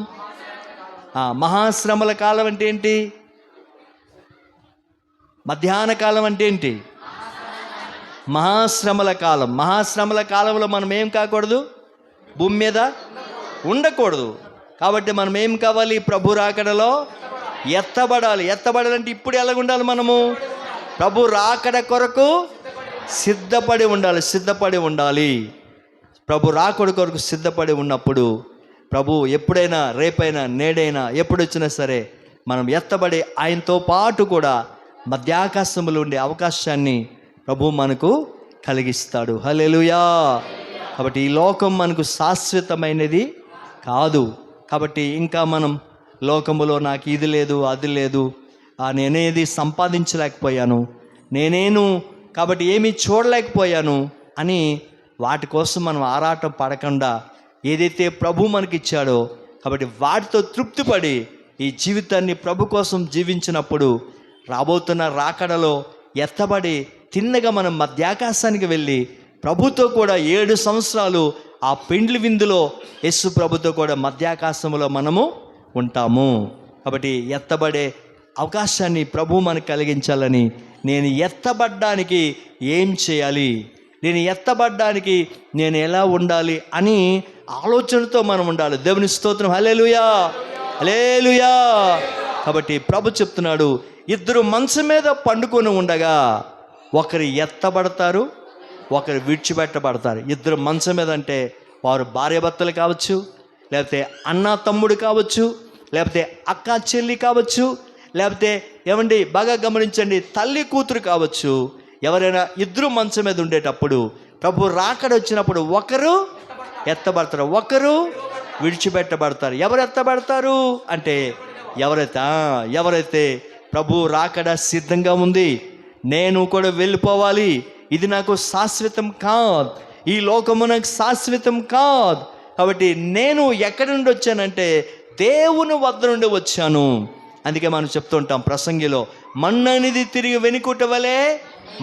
Speaker 1: మహాశ్రమల కాలం అంటే ఏంటి? మధ్యాహ్న కాలం అంటే ఏంటి? మహాశ్రమల కాలం. మహాశ్రమల కాలంలో మనం ఏం కాకూడదు? భూమి మీద ఉండకూడదు. కాబట్టి మనం ఏం కావాలి? ప్రభు రాకడలో ఎత్తబడాలి. ఎత్తబడాలంటే ఇప్పుడు ఎలాగుండాలి మనము? ప్రభు రాకడ కొరకు సిద్ధపడి ఉండాలి. ప్రభు రాకడ కొరకు సిద్ధపడి ఉన్నప్పుడు ప్రభు ఎప్పుడైనా, రేపైనా, నేడైనా, ఎప్పుడు వచ్చినా సరే మనం ఎత్తబడి ఆయనతో పాటు కూడా మధ్యాకాశంలో ఉండే అవకాశాన్ని ప్రభు మనకు కలిగిస్తాడు. హల్లెలూయా. కాబట్టి ఈ లోకం మనకు శాశ్వతమైనది కాదు. కాబట్టి ఇంకా మనం లోకములో నాకు ఇది లేదు, అది లేదు, నేనేది సంపాదించలేకపోయాను, కాబట్టి ఏమీ చూడలేకపోయాను అని వాటి కోసం మనం ఆరాటం పడకుండా ఏదైతే ప్రభు మనకిచ్చాడో కాబట్టి వాటితో తృప్తిపడి ఈ జీవితాన్ని ప్రభు కోసం జీవించినప్పుడు రాబోతున్న రాకడలో ఎత్తబడి తిన్నగా మనం మధ్యాకాశానికి వెళ్ళి ప్రభుతో కూడా 7 సంవత్సరాలు ఆ పెండ్లి విందులో యేసు ప్రభుతో కూడా మధ్యాకాశంలో మనము ఉంటాము. కాబట్టి ఎత్తబడే అవకాశాన్ని ప్రభు మనకు కలిగించాలని, నేను ఎత్తబడ్డానికి ఏం చేయాలి, నేను ఎత్తబడ్డానికి నేను ఎలా ఉండాలి అని ఆలోచనతో మనం ఉండాలి. దేవుని స్తోత్రం, హల్లెలూయా, హల్లెలూయా. కాబట్టి ప్రభు చెప్తున్నాడు, 2 మంచం మీద పండుకొని ఉండగా ఒకరు ఎత్తబడతారు, ఒకరు విడిచిపెట్టబడతారు. 2 మంచం మీద అంటే వారు భార్యాభర్తలు కావచ్చు, లేకపోతే అన్న తమ్ముడు కావచ్చు, లేకపోతే అక్క చెల్లి కావచ్చు, లేకపోతే ఏమండి బాగా గమనించండి, తల్లి కూతురు కావచ్చు. ఎవరైనా 2 మంచం మీద ఉండేటప్పుడు ప్రభు రాకడ వచ్చినప్పుడు ఒకరు ఎత్తబడతారు, ఒకరు విడిచిపెట్టబడతారు. ఎవరు ఎత్తబడతారు అంటే ఎవరైతే ప్రభు రాకడ సిద్ధంగా ఉంది, నేను కూడా వెళ్ళిపోవాలి, ఇది నాకు శాశ్వతం కాదు, ఈ లోకము నాకు శాశ్వతం కాదు, కాబట్టి నేను ఎక్కడి నుండి వచ్చానంటే దేవుని వద్ద నుండి వచ్చాను. అందుకే మనం చెప్తుంటాం ప్రసంగిలో, మన్ననిది తిరిగి వెనుకుట వలె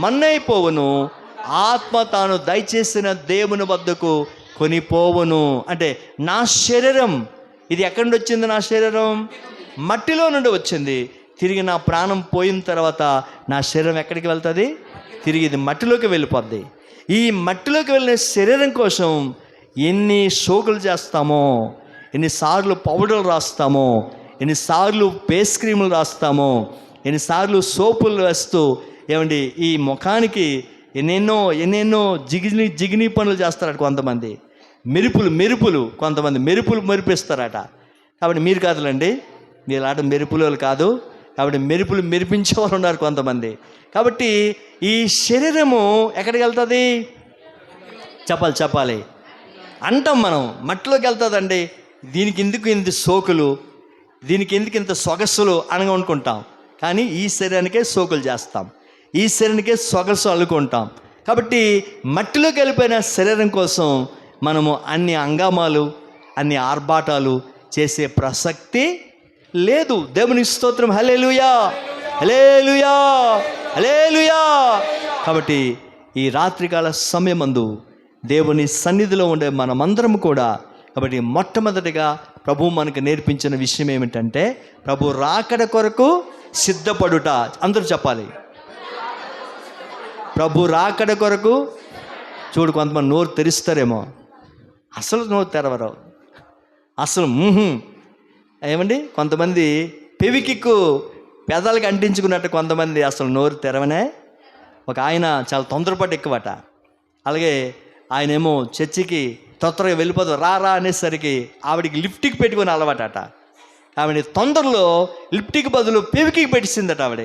Speaker 1: మన్నైపోవును, ఆత్మ తాను దయచేసిన దేవుని వద్దకు కొనిపోవును. అంటే నా శరీరం ఇది ఎక్కడి నుండి వచ్చింది? నా శరీరం మట్టిలో నుండి వచ్చింది. తిరిగి నా ప్రాణం పోయిన తర్వాత నా శరీరం ఎక్కడికి వెళ్తుంది? తిరిగి ఇది మట్టిలోకి వెళ్ళిపోద్ది. ఈ మట్టిలోకి వెళ్ళిన శరీరం కోసం ఎన్ని షోకులు చేస్తామో, ఎన్నిసార్లు పౌడర్లు రాస్తామో, ఎన్నిసార్లు ఫేస్ క్రీములు రాస్తామో, ఎన్నిసార్లు సోపులు వేస్తూ ఏమండి ఈ ముఖానికి ఎన్నెన్నో జిగిని పనులు చేస్తారట కొంతమంది. మెరుపులు కొంతమంది మెరిపిస్తారట. కాబట్టి మీరు కాదులండి, మీరు ఆట మెరుపులు కాదు. కాబట్టి మెరుపులు మెరిపించే వాళ్ళు ఉన్నారు కొంతమంది. కాబట్టి ఈ శరీరము ఎక్కడికి వెళ్తుంది? చెప్పాలి అంటాం మనం, మట్టిలోకి వెళ్తుందండి. దీనికి ఎందుకు ఇంత సోకులు, దీనికి ఎందుకు ఇంత సొగసులు అనగా అనుకుంటాం. కానీ ఈ శరీరానికే సోకులు చేస్తాం, ఈ శరీరానికే సొగసు అల్లుకుంటాం. కాబట్టి మట్టిలోకి వెళ్ళిపోయిన శరీరం కోసం మనము అన్ని అంగామాలు, అన్ని ఆర్భాటాలు చేసే ప్రసక్తి లేదు. దేవుని స్తోత్రం, హల్లెలూయా, హల్లెలూయా, హల్లెలూయా. కాబట్టి ఈ రాత్రికాల సమయమందు దేవుని సన్నిధిలో ఉండే మనమందరం కూడా, కాబట్టి మొట్టమొదటిగా ప్రభు మనకు నేర్పించిన విషయం ఏమిటంటే ప్రభు రాకడ కొరకు సిద్ధపడుట. అందరూ చెప్పాలి, ప్రభు రాకడ కొరకు. చూడు, కొంతమంది నోరు తెరుస్తారేమో, అసలు నోరు తెరవరు, అసలు ఏమండి కొంతమంది పెవికిక్కు పెదాలకి అంటించుకున్నట్టు కొంతమంది అసలు నోరు తెరవనే. ఒక ఆయన చాలా తొందరపాటు ఎక్కువట. అలాగే ఆయన ఏమో చర్చికి తొందరగా వెళ్ళిపోదు రా అనేసరికి ఆవిడికి లిఫ్ట్కి పెట్టుకుని అలవాటట. ఆవిడ తొందరలో లిఫ్ట్కి బదులు పెవికికి పెట్టిందట. ఆవిడ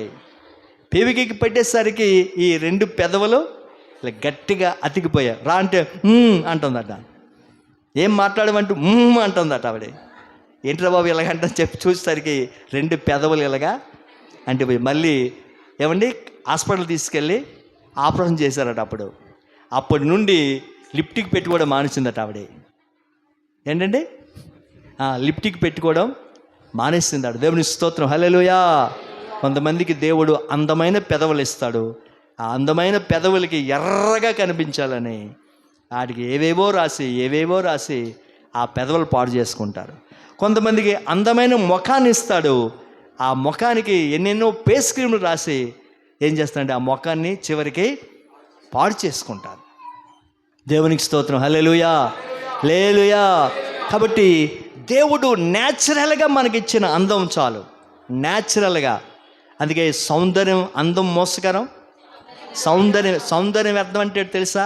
Speaker 1: పెవికికి పెట్టేసరికి ఈ 2 పెదవులు ఇలా గట్టిగా అతికిపోయాయి. రా అంటే అంటుందట. ఏం మాట్లాడమంటూ అంటుందట. ఆవిడ ఏంట్రా బాబు ఇలాగంట చెప్పి చూసేసరికి 2 పెదవులు ఇలాగా అంటే పోయి మళ్ళీ ఏమండి హాస్పిటల్ తీసుకెళ్ళి ఆపరేషన్ చేశారట. అప్పటి నుండి లిప్టిక్ పెట్టుకోవడం మానేసిందట ఆవిడే. ఏంటండి లిప్టిక్ పెట్టుకోవడం మానేసిందట. దేవుని స్తోత్రం, హల్లెలూయా. కొంతమందికి దేవుడు అందమైన పెదవులు ఇస్తాడు. ఆ అందమైన పెదవులకి ఎర్రగా కనిపించాలని వాటికి ఏవేవో రాసి ఆ పెదవులు పాడు చేసుకుంటారు. కొంతమందికి అందమైన ముఖాన్ని ఇస్తాడు. ఆ ముఖానికి ఎన్నెన్నో ఫేస్ క్రీమ్లు రాసి ఏం చేస్తారంటే ఆ ముఖాన్ని చివరికి పాడు చేసుకుంటారు. దేవునికి స్తోత్రం, హల్లెలూయా, హల్లెలూయా. కాబట్టి దేవుడు న్యాచురల్గా మనకిచ్చిన అందం చాలు, న్యాచురల్గా. అందుకే సౌందర్యం, అందం మోసకరం, సౌందర్యం వ్యర్థం అంటే తెలుసా?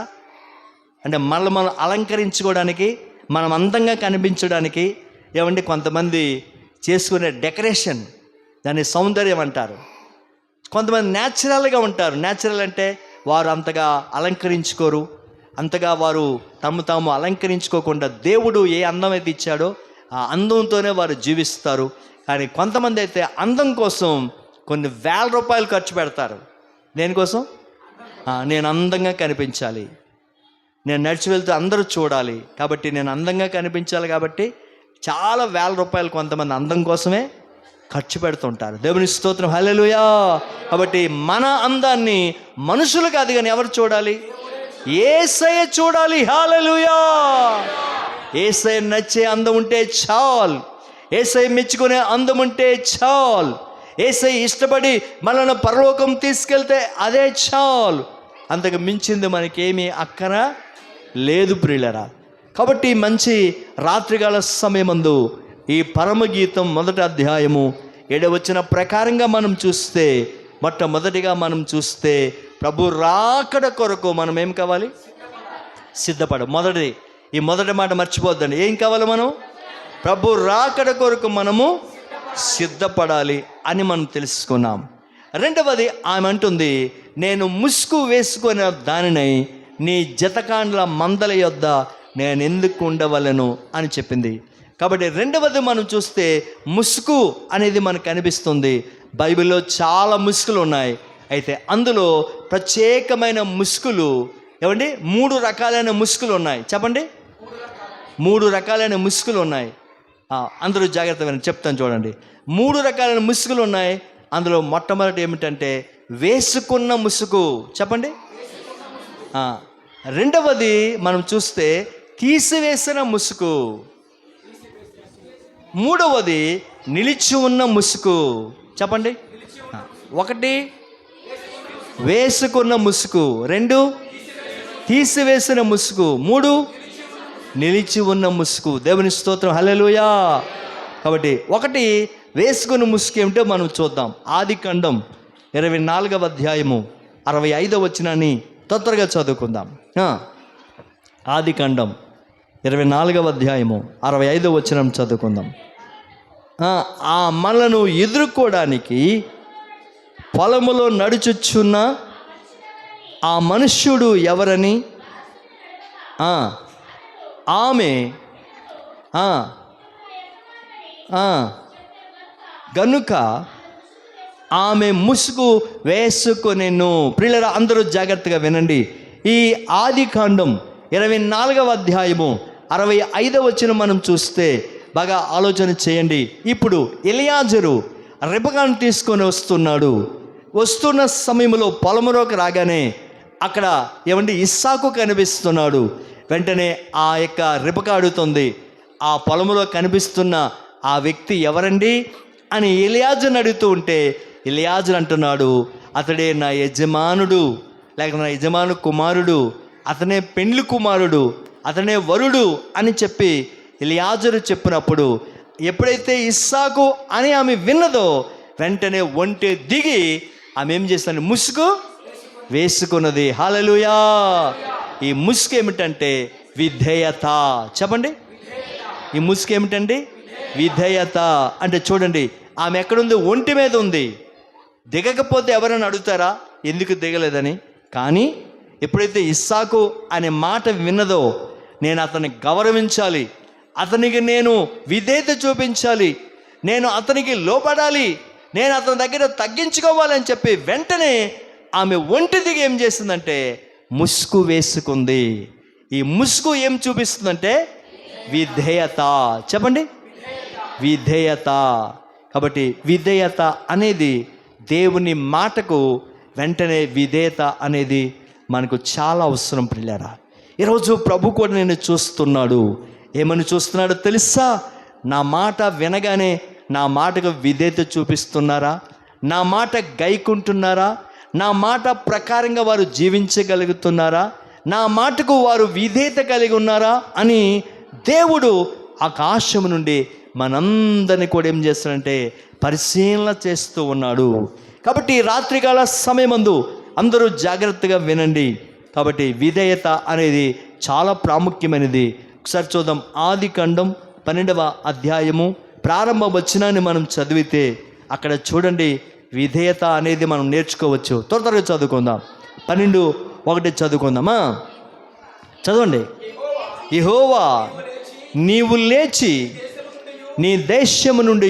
Speaker 1: అంటే మనం అలంకరించుకోవడానికి, మనం అందంగా కనిపించడానికి ఏమండి కొంతమంది చేసుకునే డెకరేషన్, దాన్ని సౌందర్యం అంటారు. కొంతమంది న్యాచురల్గా ఉంటారు. న్యాచురల్ అంటే వారు అంతగా అలంకరించుకోరు, అంతగా వారు తాము అలంకరించుకోకుండా దేవుడు ఏ అందం అయితే ఇచ్చాడో ఆ అందంతోనే వారు జీవిస్తారు. కానీ కొంతమంది అయితే అందం కోసం కొన్ని వేల రూపాయలు ఖర్చు పెడతారు. దేనికోసం? నేను అందంగా కనిపించాలి, నేను నడిచి వెళ్తూ అందరూ చూడాలి, కాబట్టి నేను అందంగా కనిపించాలి, కాబట్టి చాలా వేల రూపాయలు కొంతమంది అందం కోసమే ఖర్చు పెడుతుంటారు. దేవుని స్తోత్రం, హల్లెలూయా. కాబట్టి మన అందాన్ని మనుషులు కాదు కానీ ఎవరు చూడాలి? యేసయ్య చూడాలి. హల్లెలూయా. యేసయ్య నచ్చే అందం ఉంటే చాలు, యేసయ్య మెచ్చుకునే అందం ఉంటే చాలు, యేసయ్య ఇష్టపడి మనల్ని పరలోకం తీసుకెళ్తే అదే చాలు. అంతకు మించింది మనకేమీ అక్కర లేదు ప్రియులరా. కాబట్టి మంచి రాత్రికాల సమయమందు ఈ పరమగీతం 1వ అధ్యాయము 7వ వచనం ప్రకారంగా మనం చూస్తే, మొట్టమొదటిగా మనం చూస్తే ప్రభు రాకడ కొరకు మనం ఏం కావాలి? సిద్ధపడ. ఈ మొదటి మాట మర్చిపోద్దండి. ఏం కావాలి? మనం ప్రభు రాకడ కొరకు మనము సిద్ధపడాలి అని మనం తెలుసుకున్నాం. రెండవది ఆమె అంటుంది, నేను ముసుగు వేసుకున్న దానినై నీ జతకాండ్ల మందల యొద్ద నేను ఎందుకు ఉండవలను అని చెప్పింది. కాబట్టి రెండవది మనం చూస్తే ముసుగు అనేది మనకు కనిపిస్తుంది. బైబిల్లో చాలా ముసుగులు ఉన్నాయి. అయితే అందులో ప్రత్యేకమైన ముసుగులు ఏమండి 3 రకాలైన ముసుగులు ఉన్నాయి. చెప్పండి, 3 రకాలైన ముసుగులు ఉన్నాయి. అందరూ జాగ్రత్తగా చెప్తాను చూడండి. 3 రకాలైన ముసుగులు ఉన్నాయి. అందులో మొట్టమొదటి ఏమిటంటే వేసుకున్న ముసుగు. చెప్పండి. రెండవది మనం చూస్తే తీసివేసిన ముసుగు. మూడవది నిలిచి ఉన్న ముసుగు. చెప్పండి. 1 వేసుకున్న ముసుగు, 2 తీసివేసిన ముసుగు, 3 నిలిచి ఉన్న ముసుగు. దేవుని స్తోత్రం, హల్లెలూయా. కాబట్టి 1 వేసుకున్న ముసుగు ఏమిటో మనం చూద్దాం. ఆదికాండం 24వ అధ్యాయము 65వ వచనాన్ని తొందరగా చదువుకుందాం. ఆదికాండం 24వ అధ్యాయము 65వ వచనం చదువుకుందాం. ఆ మనలను ఎదుర్కోవడానికి పొలములో నడుచుచున్న ఆ మనుష్యుడు ఎవరని ఆమె గనుక ఆమె ముసుగు వేసుకొనెను. ప్రియులారా, అందరూ జాగ్రత్తగా వినండి. ఈ ఆదికాండం 24వ అధ్యాయము 65వ వచనం మనం చూస్తే బాగా ఆలోచన చేయండి. ఇప్పుడు ఎలియాజరు రెబెకాను తీసుకొని వస్తున్న సమయంలో పొలములోకి రాగానే అక్కడ ఏమండి ఇస్సాకు కనిపిస్తున్నాడు. వెంటనే ఆ యొక్క రెబెకా అడుగుతుంది, ఆ పొలములో కనిపిస్తున్న ఆ వ్యక్తి ఎవరండి అని ఎలియాజరుని అడుగుతూ ఉంటే ఎలియాజరు అంటున్నాడు, అతడే నా యజమానుడు, లేక నా యజమాను కుమారుడు, అతనే పెండ్లి కుమారుడు, అతనే వరుడు అని చెప్పి ఎలియాజరు చెప్పినప్పుడు ఎప్పుడైతే ఇస్సాకు అని ఆమె విన్నదో వెంటనే ఒంటె దిగి ఆమె ఏం చేస్తాను? ముసుగు వేసుకున్నది. హల్లెలూయా. ఈ ముసుగు ఏమిటంటే విధేయత. చెప్పండి, ఈ ముసుగు ఏమిటండి? విధేయత. అంటే చూడండి, ఆమె ఎక్కడుంది? ఒంటి మీద ఉంది. దిగకపోతే ఎవరైనా అడుగుతారా ఎందుకు దిగలేదని? కానీ ఎప్పుడైతే ఇస్సాకు అనే మాట విన్నదో, నేను అతన్ని గౌరవించాలి, అతనికి నేను విధేయత చూపించాలి, నేను అతనికి లోపడాలి, నేను అతని దగ్గర తగ్గించుకోవాలని చెప్పి వెంటనే ఆమె ఒంటి దిగి ఏం చేసిందంటే ముసుగు వేసుకుంది. ఈ ముసుగు ఏం చూపిస్తుందంటే విధేయత. చెప్పండి, విధేయత. కాబట్టి విధేయత అనేది దేవుని మాటకు వెంటనే విధేయత అనేది మనకు చాలా అవసరం పిల్లారా. ఈరోజు ప్రభు కూడా నేను చూస్తున్నాడు. ఏమని చూస్తున్నాడో తెలుసా? నా మాట వినగానే నా మాటకు విధేయత చూపిస్తున్నారా? నా మాట గైకుంటున్నారా? నా మాట ప్రకారంగా వారు జీవించగలుగుతున్నారా? నా మాటకు వారు విధేయత కలిగి ఉన్నారా అని దేవుడు ఆకాశం నుండి మనందరినీ కూడా ఏం చేస్తాడంటే పరిశీలన చేస్తూ ఉన్నాడు. కాబట్టి రాత్రికాల సమయమందు అందరూ జాగ్రత్తగా వినండి. కాబట్టి విధేయత అనేది చాలా ప్రాముఖ్యమైనది. ఒకసారి చూద్దాం. ఆదికాండం 12వ అధ్యాయము ప్రారంభ వచనాన్ని మనం చదివితే అక్కడ చూడండి, విధేయత అనేది మనం నేర్చుకోవచ్చు. త్వరగా చదువుకుందాం. 12:1 చదువుకుందామా? చదవండి. యెహోవా నీవు లేచి నీ దేశము నుండి,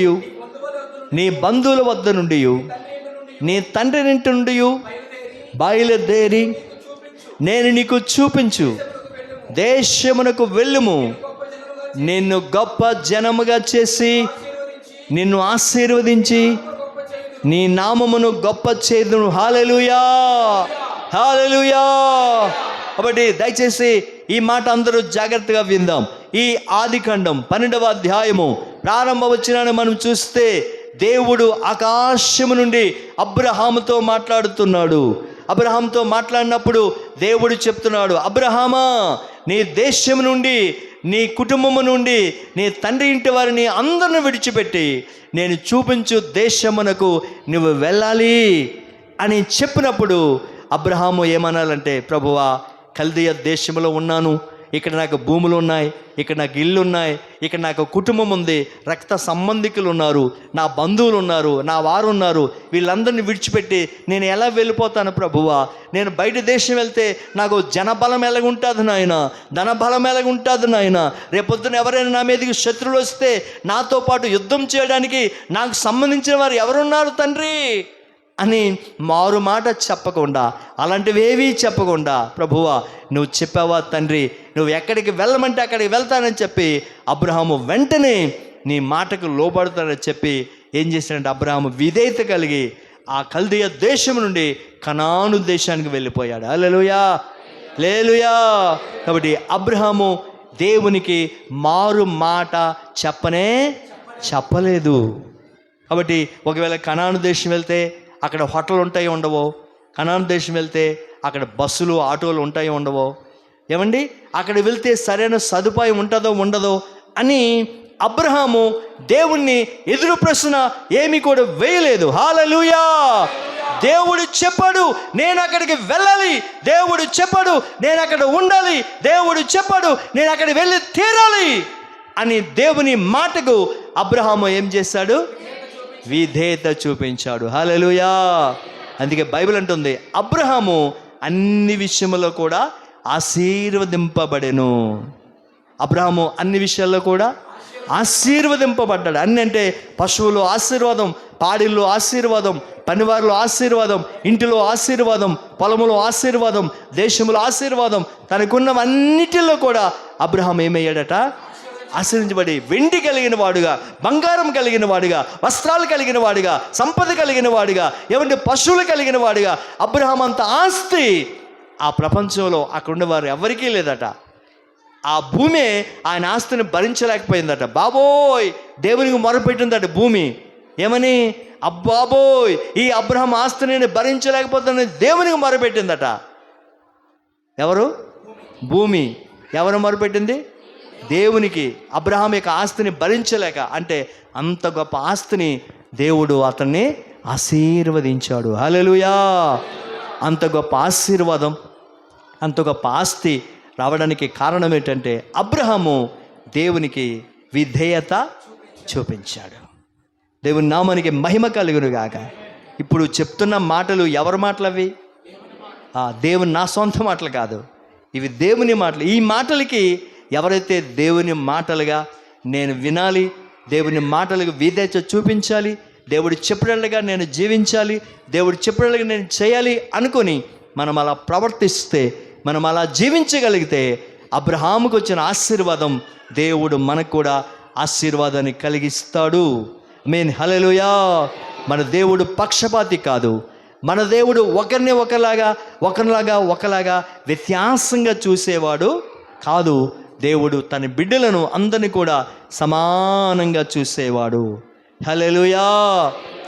Speaker 1: నీ బంధువుల వద్ద నుండి, నీ తండ్రి ఇంటి నుండి బయలుదేరి నేను నీకు చూపించు దేశమునకు వెళ్ళుము. నిన్ను గొప్ప జనముగా చేసి నిన్ను ఆశీర్వదించి నీ నామమును గొప్ప చేదును. హల్లెలూయా, హల్లెలూయా. కాబట్టి దయచేసి ఈ మాట అందరూ జాగ్రత్తగా విందాం. ఈ ఆదికాండం 12వ అధ్యాయము ప్రారంభ వచనాన్ని మనం చూస్తే దేవుడు ఆకాశము నుండి అబ్రహాముతో మాట్లాడుతున్నాడు. అబ్రహాంతో మాట్లాడినప్పుడు దేవుడు చెప్తున్నాడు, అబ్రహామా, నీ దేశం నుండి, నీ కుటుంబము నుండి, నీ తండ్రి ఇంటి వారిని అందరిని విడిచిపెట్టి నేను చూపించు దేశమునకు నువ్వు వెళ్ళాలి అని చెప్పినప్పుడు అబ్రహాము ఏమనాలంటే, ప్రభువా, కల్దీయ దేశంలో ఉన్నాను, ఇక్కడ నాకు భూములు ఉన్నాయి, ఇక్కడ నాకు ఇల్లు ఉన్నాయి, ఇక్కడ నాకు కుటుంబం ఉంది, రక్త సంబంధికులు ఉన్నారు, నా బంధువులు ఉన్నారు, నా వారు ఉన్నారు, వీళ్ళందరినీ విడిచిపెట్టి నేను ఎలా వెళ్ళిపోతాను ప్రభువా? నేను బయట దేశం వెళ్తే నాకు జనబలం ఎలాగుంటుంది నాయన, ధనబలం ఎలాగుంటుంది నాయన, రేపొద్దున ఎవరైనా నా మీదకి శత్రువులు వస్తే నాతో పాటు యుద్ధం చేయడానికి నాకు సంబంధించిన వారు ఎవరున్నారు తండ్రి అని మారు మాట చెప్పకుండా, అలాంటివేవీ చెప్పకుండా, ప్రభువా నువ్వు చెప్పావా తండ్రి, నువ్వు ఎక్కడికి వెళ్ళమంటే అక్కడికి వెళ్తానని చెప్పి అబ్రహాము వెంటనే నీ మాటకు లోబడతానని చెప్పి ఏం చేశాడంటే అబ్రహాము విధేయత కలిగి ఆ కల్దీయ దేశం నుండి కనాను దేశానికి వెళ్ళిపోయాడు. హల్లెలూయా, హల్లెలూయా. కాబట్టి అబ్రహాము దేవునికి మారు మాట చెప్పలేదు. కాబట్టి ఒకవేళ కనాను దేశం వెళ్తే అక్కడ హోటల్ ఉంటాయో ఉండవో, కనాను దేశం వెళ్తే అక్కడ బస్సులు ఆటోలు ఉంటాయో ఉండవో, ఏమండి అక్కడ వెళ్తే సరైన సదుపాయం ఉంటుందో ఉండదో అని అబ్రహాము దేవుణ్ణి ఎదురు ప్రశ్న ఏమీ కూడా వేయలేదు. హల్లెలూయా. దేవుడు చెప్పాడు నేను అక్కడికి వెళ్ళాలి, దేవుడు చెప్పాడు నేను అక్కడ ఉండాలి, దేవుడు చెప్పాడు నేను అక్కడ వెళ్ళి తీరాలి అని దేవుని మాటకు అబ్రహాము ఏం చేశాడు? విధేయత చూపించాడు. హల్లెలూయా. అందుకే బైబిల్ అంటుంది అబ్రహాము అన్ని విషయములో కూడా ఆశీర్వదింపబడెను. అబ్రహాము అన్ని విషయాల్లో కూడా ఆశీర్వదింపబడ్డాడు. అన్ని అంటే పశువులు ఆశీర్వాదం, పాడిల్లో ఆశీర్వాదం, పనివారిలో ఆశీర్వాదం, ఇంటిలో ఆశీర్వాదం, పొలములో ఆశీర్వాదం, దేశములో ఆశీర్వాదం, తనకున్నవన్నిటిలో కూడా అబ్రహాం ఏమయ్యాడట? ఆశీర్వదించబడి వెండి కలిగిన వాడుగా, బంగారం కలిగిన వాడుగా, వస్త్రాలు కలిగిన వాడుగా, సంపద కలిగిన వాడుగా, ఏమంటే పశువులు కలిగిన వాడుగా, అబ్రహాం అంత ఆస్తి ఆ ప్రపంచంలో అక్కడ ఉన్నవారు ఎవరికీ లేదట. ఆ భూమి ఆయన ఆస్తిని భరించలేకపోయిందట. బాబోయ్, దేవునికి మొరపెట్టిందట భూమి. ఏమని? అబ్బాబోయ్, ఈ అబ్రహాం ఆస్తిని నేను భరించలేకపోతానని దేవునికి మొరపెట్టిందట. ఎవరు? భూమి. ఎవరు మొరపెట్టింది? దేవునికి. అబ్రహాం యొక్క ఆస్తిని భరించలేక, అంటే అంత గొప్ప ఆస్తిని దేవుడు అతన్ని ఆశీర్వదించాడు. హల్లెలూయా. అంత గొప్ప ఆశీర్వాదం, అంత గొప్ప ఆస్తి రావడానికి కారణం ఏంటంటే అబ్రహాము దేవునికి విధేయత చూపించాడు. దేవుని నామానికి మహిమ కలుగును గాక. ఇప్పుడు చెప్తున్న మాటలు ఎవరి మాటలు అవి? దేవుని నా సొంత మాటలు కాదు, ఇవి దేవుని మాటలు. ఈ మాటలకి ఎవరైతే దేవుని మాటలుగా నేను వినాలి, దేవుని మాటలకు విధేయత చూపించాలి, దేవుడు చెప్పినట్లుగా నేను జీవించాలి, దేవుడు చెప్పినట్లుగా నేను చేయాలి అనుకొని మనం అలా ప్రవర్తిస్తే, మనం అలా జీవించగలిగితే అబ్రహాముకు వచ్చిన ఆశీర్వాదం దేవుడు మనకు కూడా ఆశీర్వాదాన్ని కలిగిస్తాడు. మీన్ హల్లెలూయా. మన దేవుడు పక్షపాతి కాదు. మన దేవుడు ఒకరిని ఒకలాగా వ్యత్యాసంగా చూసేవాడు కాదు. దేవుడు తన బిడ్డలను అందరినీ కూడా సమానంగా చూసేవాడు. హల్లెలూయా.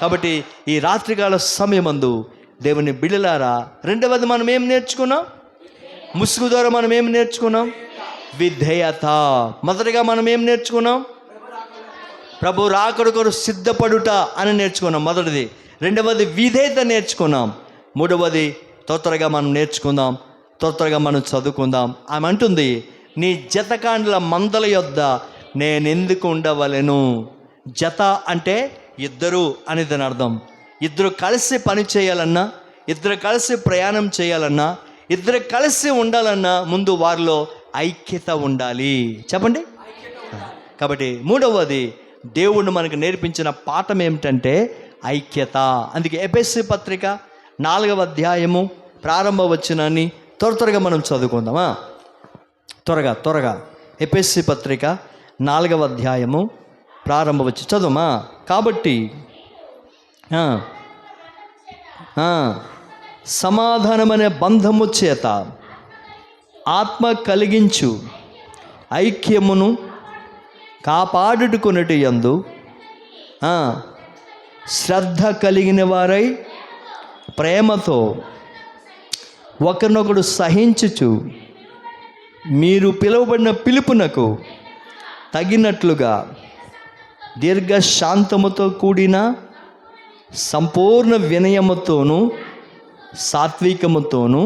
Speaker 1: కాబట్టి ఈ రాత్రికాల సమయమందు దేవుని బిడ్డలారా, రెండవది మనం ఏం నేర్చుకున్నాం? ముసుగు ద్వారా మనం ఏం నేర్చుకున్నాం? విధేయత. మొదటిగా మనం ఏం నేర్చుకున్నాం? ప్రభు రాకడ కొరకు సిద్ధపడుట అని నేర్చుకున్నాం, మొదటిది. రెండవది విధేయత నేర్చుకున్నాం. మూడవది త్వరగా మనం నేర్చుకుందాం, త్వరగా మనం చదువుకుందాం. ఆమె అంటుంది, నీ జతకాండ్ల మందల యొద్ద నేనెందుకు ఉండవలెను? జత అంటే ఇద్దరు అని దాని అర్థం. ఇద్దరు కలిసి పని చేయాలన్నా, ఇద్దరు కలిసి ప్రయాణం చేయాలన్నా, ఇద్దరు కలిసి ఉండాలన్నా ముందు వారిలో ఐక్యత ఉండాలి. చెప్పండి. కాబట్టి మూడవది దేవుడు మనకు నేర్పించిన పాఠం ఏమిటంటే ఐక్యత. అందుకే ఎఫెసీ పత్రిక 4వ అధ్యాయము ప్రారంభ వచనాన్ని త్వరగా మనం చదువుకుందామా? త్వరగా ఎఫెసీ పత్రిక 4వ అధ్యాయము ప్రారంభ వచ్చి చదువుమా. కాబట్టి సమాధానమనే బంధము చేత ఆత్మ కలిగించు ఐక్యమును కాపాడుకొనుట యందు శ్రద్ధ కలిగిన వారై ప్రేమతో ఒకరినొకడు సహించుచు మీరు పిలువబడిన పిలుపునకు తగినట్లుగా దీర్ఘశాంతముతో కూడిన సంపూర్ణ వినయముతోనూ సాత్వికముతోనూ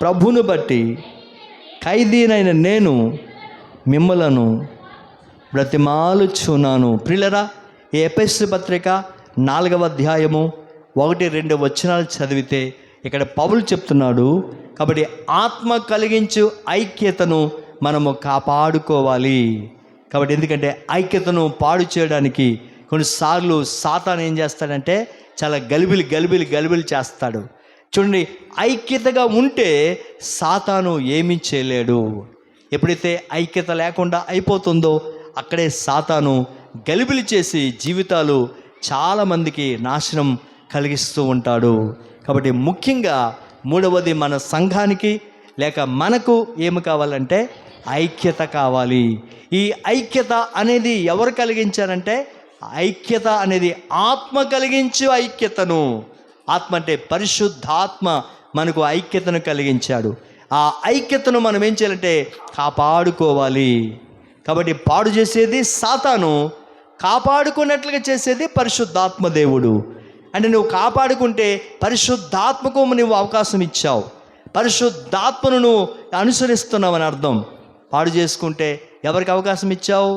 Speaker 1: ప్రభువును బట్టి ఖైదీనైన నేను మిమ్మలను బ్రతిమాలుచున్నాను. ప్రియులరా, ఈ ఎఫెసీ పత్రిక 4వ అధ్యాయము 1-2 వచనాలు చదివితే ఇక్కడ పౌలు చెప్తున్నాడు. కాబట్టి ఆత్మ కలిగించు ఐక్యతను మనము కాపాడుకోవాలి. కాబట్టి ఎందుకంటే ఐక్యతను పాడు చేయడానికి కొన్నిసార్లు సాతాను ఏం చేస్తాడంటే చాలా గలిబిలి చేస్తాడు. చూడండి, ఐక్యతగా ఉంటే సాతాను ఏమీ చేయలేడు. ఎప్పుడైతే ఐక్యత లేకుండా అయిపోతుందో అక్కడే సాతాను గలిబిలి చేసి జీవితాలు చాలామందికి నాశనం కలిగిస్తూ ఉంటాడు. కాబట్టి ముఖ్యంగా మూడవది మన సంఘానికి లేక మనకు ఏమి కావాలంటే ఐక్యత కావాలి. ఈ ఐక్యత అనేది ఎవరు కలిగించారంటే, ఐక్యత అనేది ఆత్మ కలిగించు ఐక్యతను. ఆత్మ అంటే పరిశుద్ధాత్మ మనకు ఐక్యతను కలిగించాడు. ఆ ఐక్యతను మనం ఏం చేయాలంటే కాపాడుకోవాలి. కాబట్టి పాడు చేసేది సాతాను, కాపాడుకున్నట్లుగా చేసేది పరిశుద్ధాత్మ దేవుడు. అంటే నువ్వు కాపాడుకుంటే పరిశుద్ధాత్మకు నువ్వు అవకాశం ఇచ్చావు, పరిశుద్ధాత్మను నువ్వు అనుసరిస్తున్నావు అని అర్థం. పాడు చేసుకుంటే ఎవరికి అవకాశం ఇచ్చావు?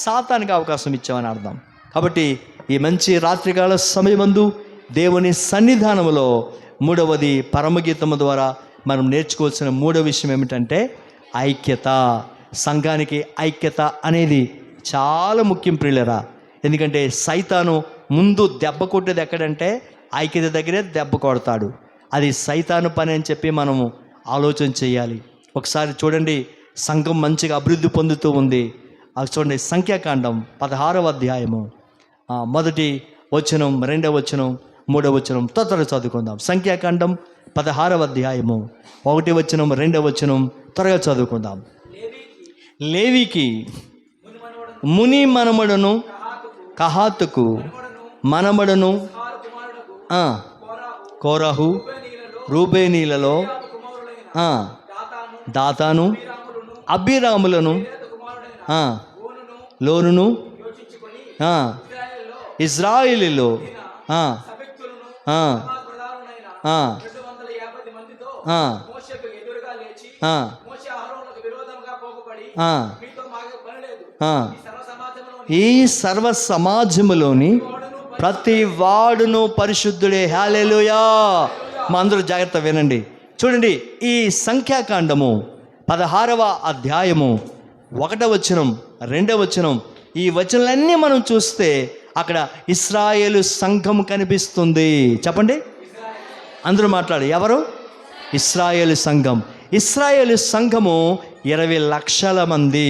Speaker 1: సాతానికి అవకాశం ఇచ్చావని అర్థం. కాబట్టి ఈ మంచి రాత్రికాల సమయమందు దేవుని సన్నిధానంలో మూడవది పరమగీతము ద్వారా మనం నేర్చుకోవాల్సిన మూడవ విషయం ఏమిటంటే ఐక్యత. సంఘానికి ఐక్యత అనేది చాలా ముఖ్యం ప్రియులరా. ఎందుకంటే సైతాను ముందు దెబ్బ కొట్టేది ఎక్కడంటే ఐక్యత దగ్గరే దెబ్బ కొడతాడు. అది సైతాను పని అని చెప్పి మనము ఆలోచన చేయాలి. ఒకసారి చూడండి, సంఘం మంచిగా అభివృద్ధి పొందుతూ ఉంది. అది చూడండి, సంఖ్యాకాండం 16వ అధ్యాయము 1వ వచనం, 2వ వచనం, 3వ వచనం త్వరగా చదువుకుందాం. సంఖ్యాకాండం 16వ అధ్యాయము 1వ వచనం, 2వ వచనం త్వరగా చదువుకుందాం. లేవికి ముని మనమడను కహాతుకు మనమడను కోరహు రూబేనీలలో దాతాను అబీరాములను లోనును ఇజ్రాయిలీలో ఈ సర్వ సమాజములోని ప్రతి వాడును పరిశుద్ధుడే. హల్లెలూయా. మా అందరూ జాగ్రత్త వినండి. చూడండి, ఈ సంఖ్యాకాండము 16వ అధ్యాయము 1వ వచనం, 2వ వచనం, ఈ వచనాలన్నీ మనం చూస్తే అక్కడ ఇశ్రాయేలు సంఘం కనిపిస్తుంది. చెప్పండి, అందరూ మాట్లాడు. ఎవరు? ఇశ్రాయేలు సంఘం. ఇశ్రాయేలు సంఘము 20 లక్షల మంది.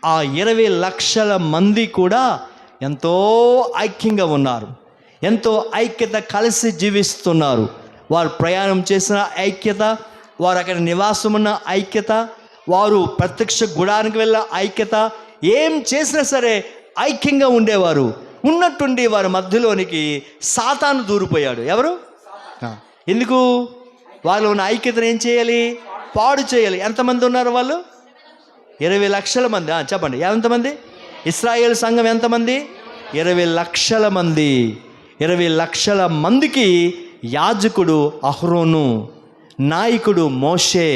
Speaker 1: ఆ 20 లక్షల మంది కూడా ఎంతో ఐక్యంగా ఉన్నారు, ఎంతో ఐక్యత, కలిసి జీవిస్తున్నారు. వారు ప్రయాణం చేసిన ఐక్యత, వారు అక్కడ నివాసం ఉన్న ఐక్యత, వారు ప్రత్యక్ష గుడానికి వెళ్ళిన ఐక్యత, ఏం చేసినా సరే ఐక్యంగా ఉండేవారు. ఉన్నట్టుండి వారి మధ్యలోనికి సాతాను దూరిపోయాడు. ఎవరు? ఎందుకు? వాళ్ళు ఉన్న ఐక్యతను ఏం చేయాలి? పాడు చేయాలి. ఎంతమంది ఉన్నారు వాళ్ళు? 20 లక్షల మంది. చెప్పండి, ఎంతమంది? ఇశ్రాయేల్ సంఘం ఎంతమంది? 20 లక్షల మంది. 20 లక్షల మందికి యాజకుడు అహరోను, నాయకుడు మోషే,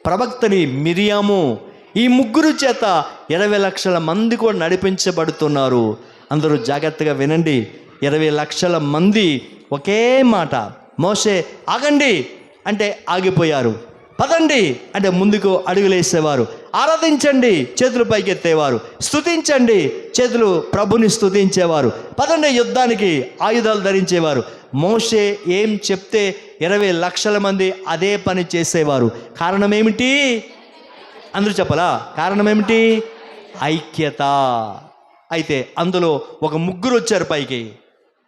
Speaker 1: ప్రవక్తని మిరియాము, ఈ ముగ్గురు చేత 20 లక్షల మంది కూడా నడిపించబడుతున్నారు. అందరూ జాగ్రత్తగా వినండి. 20 లక్షల మంది ఒకే మాట. మోషే ఆగండి అంటే ఆగిపోయారు, పదండి అంటే ముందుకు అడుగులేసేవారు, ఆరాధించండి చేతులు పైకెత్తేవారు, స్తుతించండి చేతులు ప్రభుని స్తుతించేవారు, పదండి యుద్ధానికి ఆయుధాలు ధరించేవారు. మోషే ఏం చెప్తే 20 లక్షల మంది అదే పని చేసేవారు. కారణం ఏమిటి? అందరూ చెప్పలా? కారణం ఏమిటి? ఐక్యత. అయితే అందులో ఒక ముగ్గురు వచ్చారు పైకి,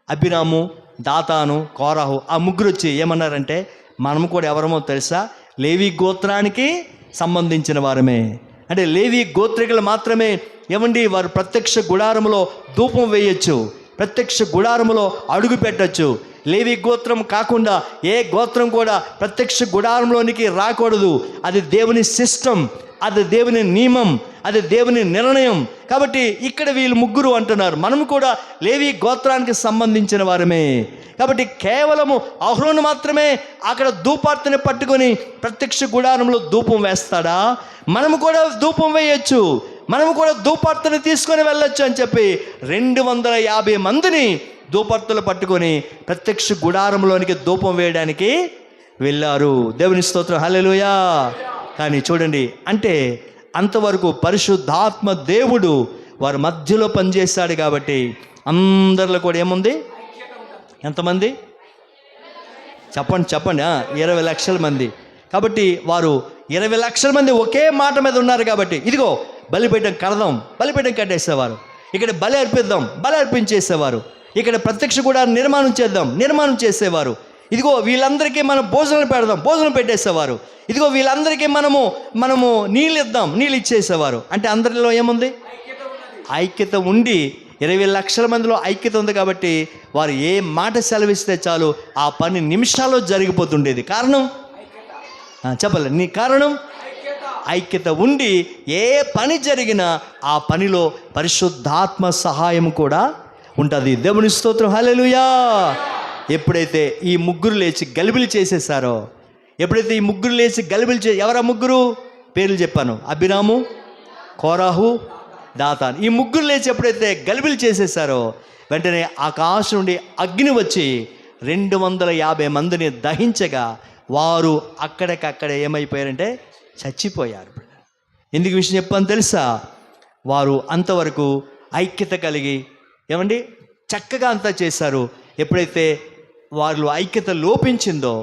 Speaker 1: అబీరాము, దాతాను, కోరాహు. ఆ ముగ్గురు వచ్చి ఏమన్నారంటే, మనము కూడా ఎవరమో తెలుసా? లేవి గోత్రానికి సంబంధించిన వారమే. అంటే లేవి గోత్రికులు మాత్రమే ఏమండి వారు ప్రత్యక్ష గుడారములో ధూపం వేయచ్చు, ప్రత్యక్ష గుడారములో అడుగు పెట్టచ్చు. లేవి గోత్రం కాకుండా ఏ గోత్రం కూడా ప్రత్యక్ష గుడారంలోనికి రాకూడదు. అది దేవుని సిస్టమ్, అది దేవుని నియమం, అది దేవుని నిర్ణయం. కాబట్టి ఇక్కడ వీళ్ళు ముగ్గురు అంటున్నారు, మనము కూడా లేవి గోత్రానికి సంబంధించిన వారమే. కాబట్టి కేవలము అహరోను మాత్రమే అక్కడ ధూపార్తిని పట్టుకొని ప్రత్యక్ష గుడారంలో ధూపం వేస్తాడా? మనము కూడా ధూపం వేయచ్చు, మనము కూడా ధూపార్తిని తీసుకొని వెళ్ళొచ్చు అని చెప్పి 250 మందిని ధూపార్తులు పట్టుకొని ప్రత్యక్ష గుడారంలోనికి ధూపం వేయడానికి వెళ్ళారు. దేవుని స్తోత్రం, హల్లెలూయా. కానీ చూడండి, అంటే అంతవరకు పరిశుద్ధాత్మ దేవుడు వారి మధ్యలో పనిచేశాడు కాబట్టి అందరిలో కూడా ఏముంది? ఎంతమంది? చెప్పండి చెప్పండి. 20 లక్షల మంది. కాబట్టి వారు 20 లక్షల మంది ఒకే మాట మీద ఉన్నారు. కాబట్టి ఇదిగో బలిపీఠం కడదాం, బలిపీఠం కట్టేసేవారు. ఇక్కడ బలి అర్పిద్దాం, బలి అర్పించేసేవారు. ఇక్కడ ప్రత్యక్ష కూడా నిర్మాణం చేసేవారు. ఇదిగో వీళ్ళందరికీ మనం భోజనం పెడదాం, భోజనం పెట్టేసేవారు. ఇదిగో వీళ్ళందరికీ మనము నీళ్ళు ఇద్దాం, నీళ్ళు ఇచ్చేసేవారు. అంటే అందరిలో ఏముంది? ఐక్యత ఉండి 20 లక్షల మందిలో ఐక్యత ఉంది కాబట్టి వారు ఏ మాట సెలవిస్తే చాలు ఆ పని నిమిషాల్లో జరిగిపోతుండేది. కారణం చెప్పాలి, నీ కారణం ఐక్యత ఉండి ఏ పని జరిగినా ఆ పనిలో పరిశుద్ధాత్మ సహాయం కూడా ఉంటుంది. దేవుని స్తోత్రం, హల్లెలూయా. ఎప్పుడైతే ఈ ముగ్గురు లేచి గలిబిలి చేసేసారో, ఎప్పుడైతే ఈ ముగ్గురు లేచి గలిబిలి ఎవరా ముగ్గురు పేర్లు చెప్పాను? అబీరాము, కోరాహు, దాతాన్. ఈ ముగ్గురు లేచి ఎప్పుడైతే గలిబిలి చేసేసారో వెంటనే ఆకాశం నుండి అగ్ని వచ్చి 250 మందిని దహించగా వారు అక్కడికక్కడే ఏమైపోయారంటే చచ్చిపోయారు. ఎందుకు విషయం చెప్పని తెలుసా? వారు అంతవరకు ఐక్యత కలిగి ఏమండి చక్కగా అంతా చేశారు. ఎప్పుడైతే వారిలో ఐక్యత లోపించిందో,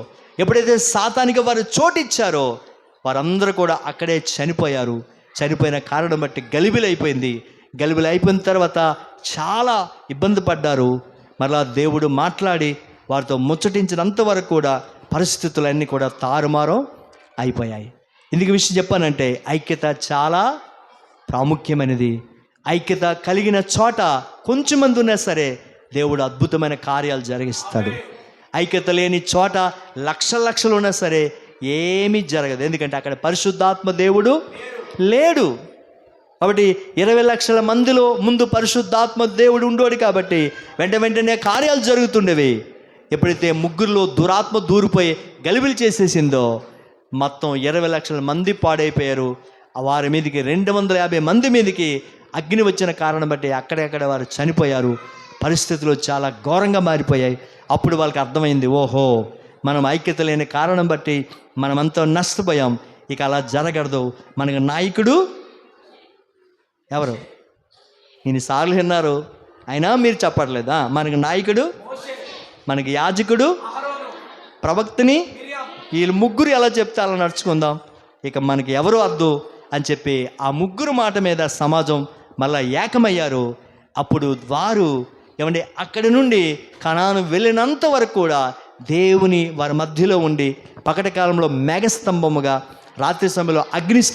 Speaker 1: ఎప్పుడైతే సాతానికి వారు చోటిచ్చారో వారందరూ కూడా అక్కడే చనిపోయారు. చనిపోయిన కారణం బట్టి గలిబిలి అయిపోయింది. గలిబిలి అయిపోయిన తర్వాత చాలా ఇబ్బంది పడ్డారు. మరలా దేవుడు మాట్లాడి వారితో ముచ్చటించినంత వరకు కూడా పరిస్థితులన్నీ కూడా తారుమారం అయిపోయాయి. ఎందుకు విషయం చెప్పానంటే ఐక్యత చాలా ప్రాముఖ్యమైనది. ఐక్యత కలిగిన చోట కొంచెం మంది ఉన్నా సరే దేవుడు అద్భుతమైన కార్యాలు జరిగిస్తాడు. ఐక్యత లేని చోట లక్షలు ఉన్నా సరే ఏమీ జరగదు. ఎందుకంటే అక్కడ పరిశుద్ధాత్మ దేవుడు లేడు. కాబట్టి 20 లక్షల మందిలో ముందు పరిశుద్ధాత్మ దేవుడు ఉండోడు కాబట్టి వెంటనే కార్యాలు జరుగుతుండేవి. ఎప్పుడైతే ముగ్గురులో దురాత్మ దూరిపోయి గలిబిలి చేసేసిందో మొత్తం 20 లక్షల మంది పాడైపోయారు. వారి మీదకి 250 మంది మీదకి అగ్ని వచ్చిన కారణం బట్టి అక్కడెక్కడ వారు చనిపోయారు. పరిస్థితులు చాలా ఘోరంగా మారిపోయాయి. అప్పుడు వాళ్ళకి అర్థమైంది, ఓహో మనం ఐక్యత లేని కారణం బట్టి మనమంతా నష్టపోయాం, ఇక అలా జరగడదు. మనకు నాయకుడు ఎవరు? ఇన్నిసార్లు విన్నారు, అయినా మీరు చెప్పట్లేదా? మనకి నాయకుడు, మనకి యాజకుడు, ప్రవక్తని, వీళ్ళు ముగ్గురు ఎలా చెప్తే అలా నడుచుకుందాం, ఇక మనకి ఎవరు వద్దు అని చెప్పి ఆ ముగ్గురు మాట మీద సమాజం మళ్ళా ఏకమయ్యారు. అప్పుడు వారు ఏమంటే అక్కడి నుండి కనాను వెళ్ళినంత వరకు కూడా దేవుని వారి మధ్యలో ఉండి పగటి కాలంలో మేఘస్తంభముగా, రాత్రి సమయంలో అగ్ని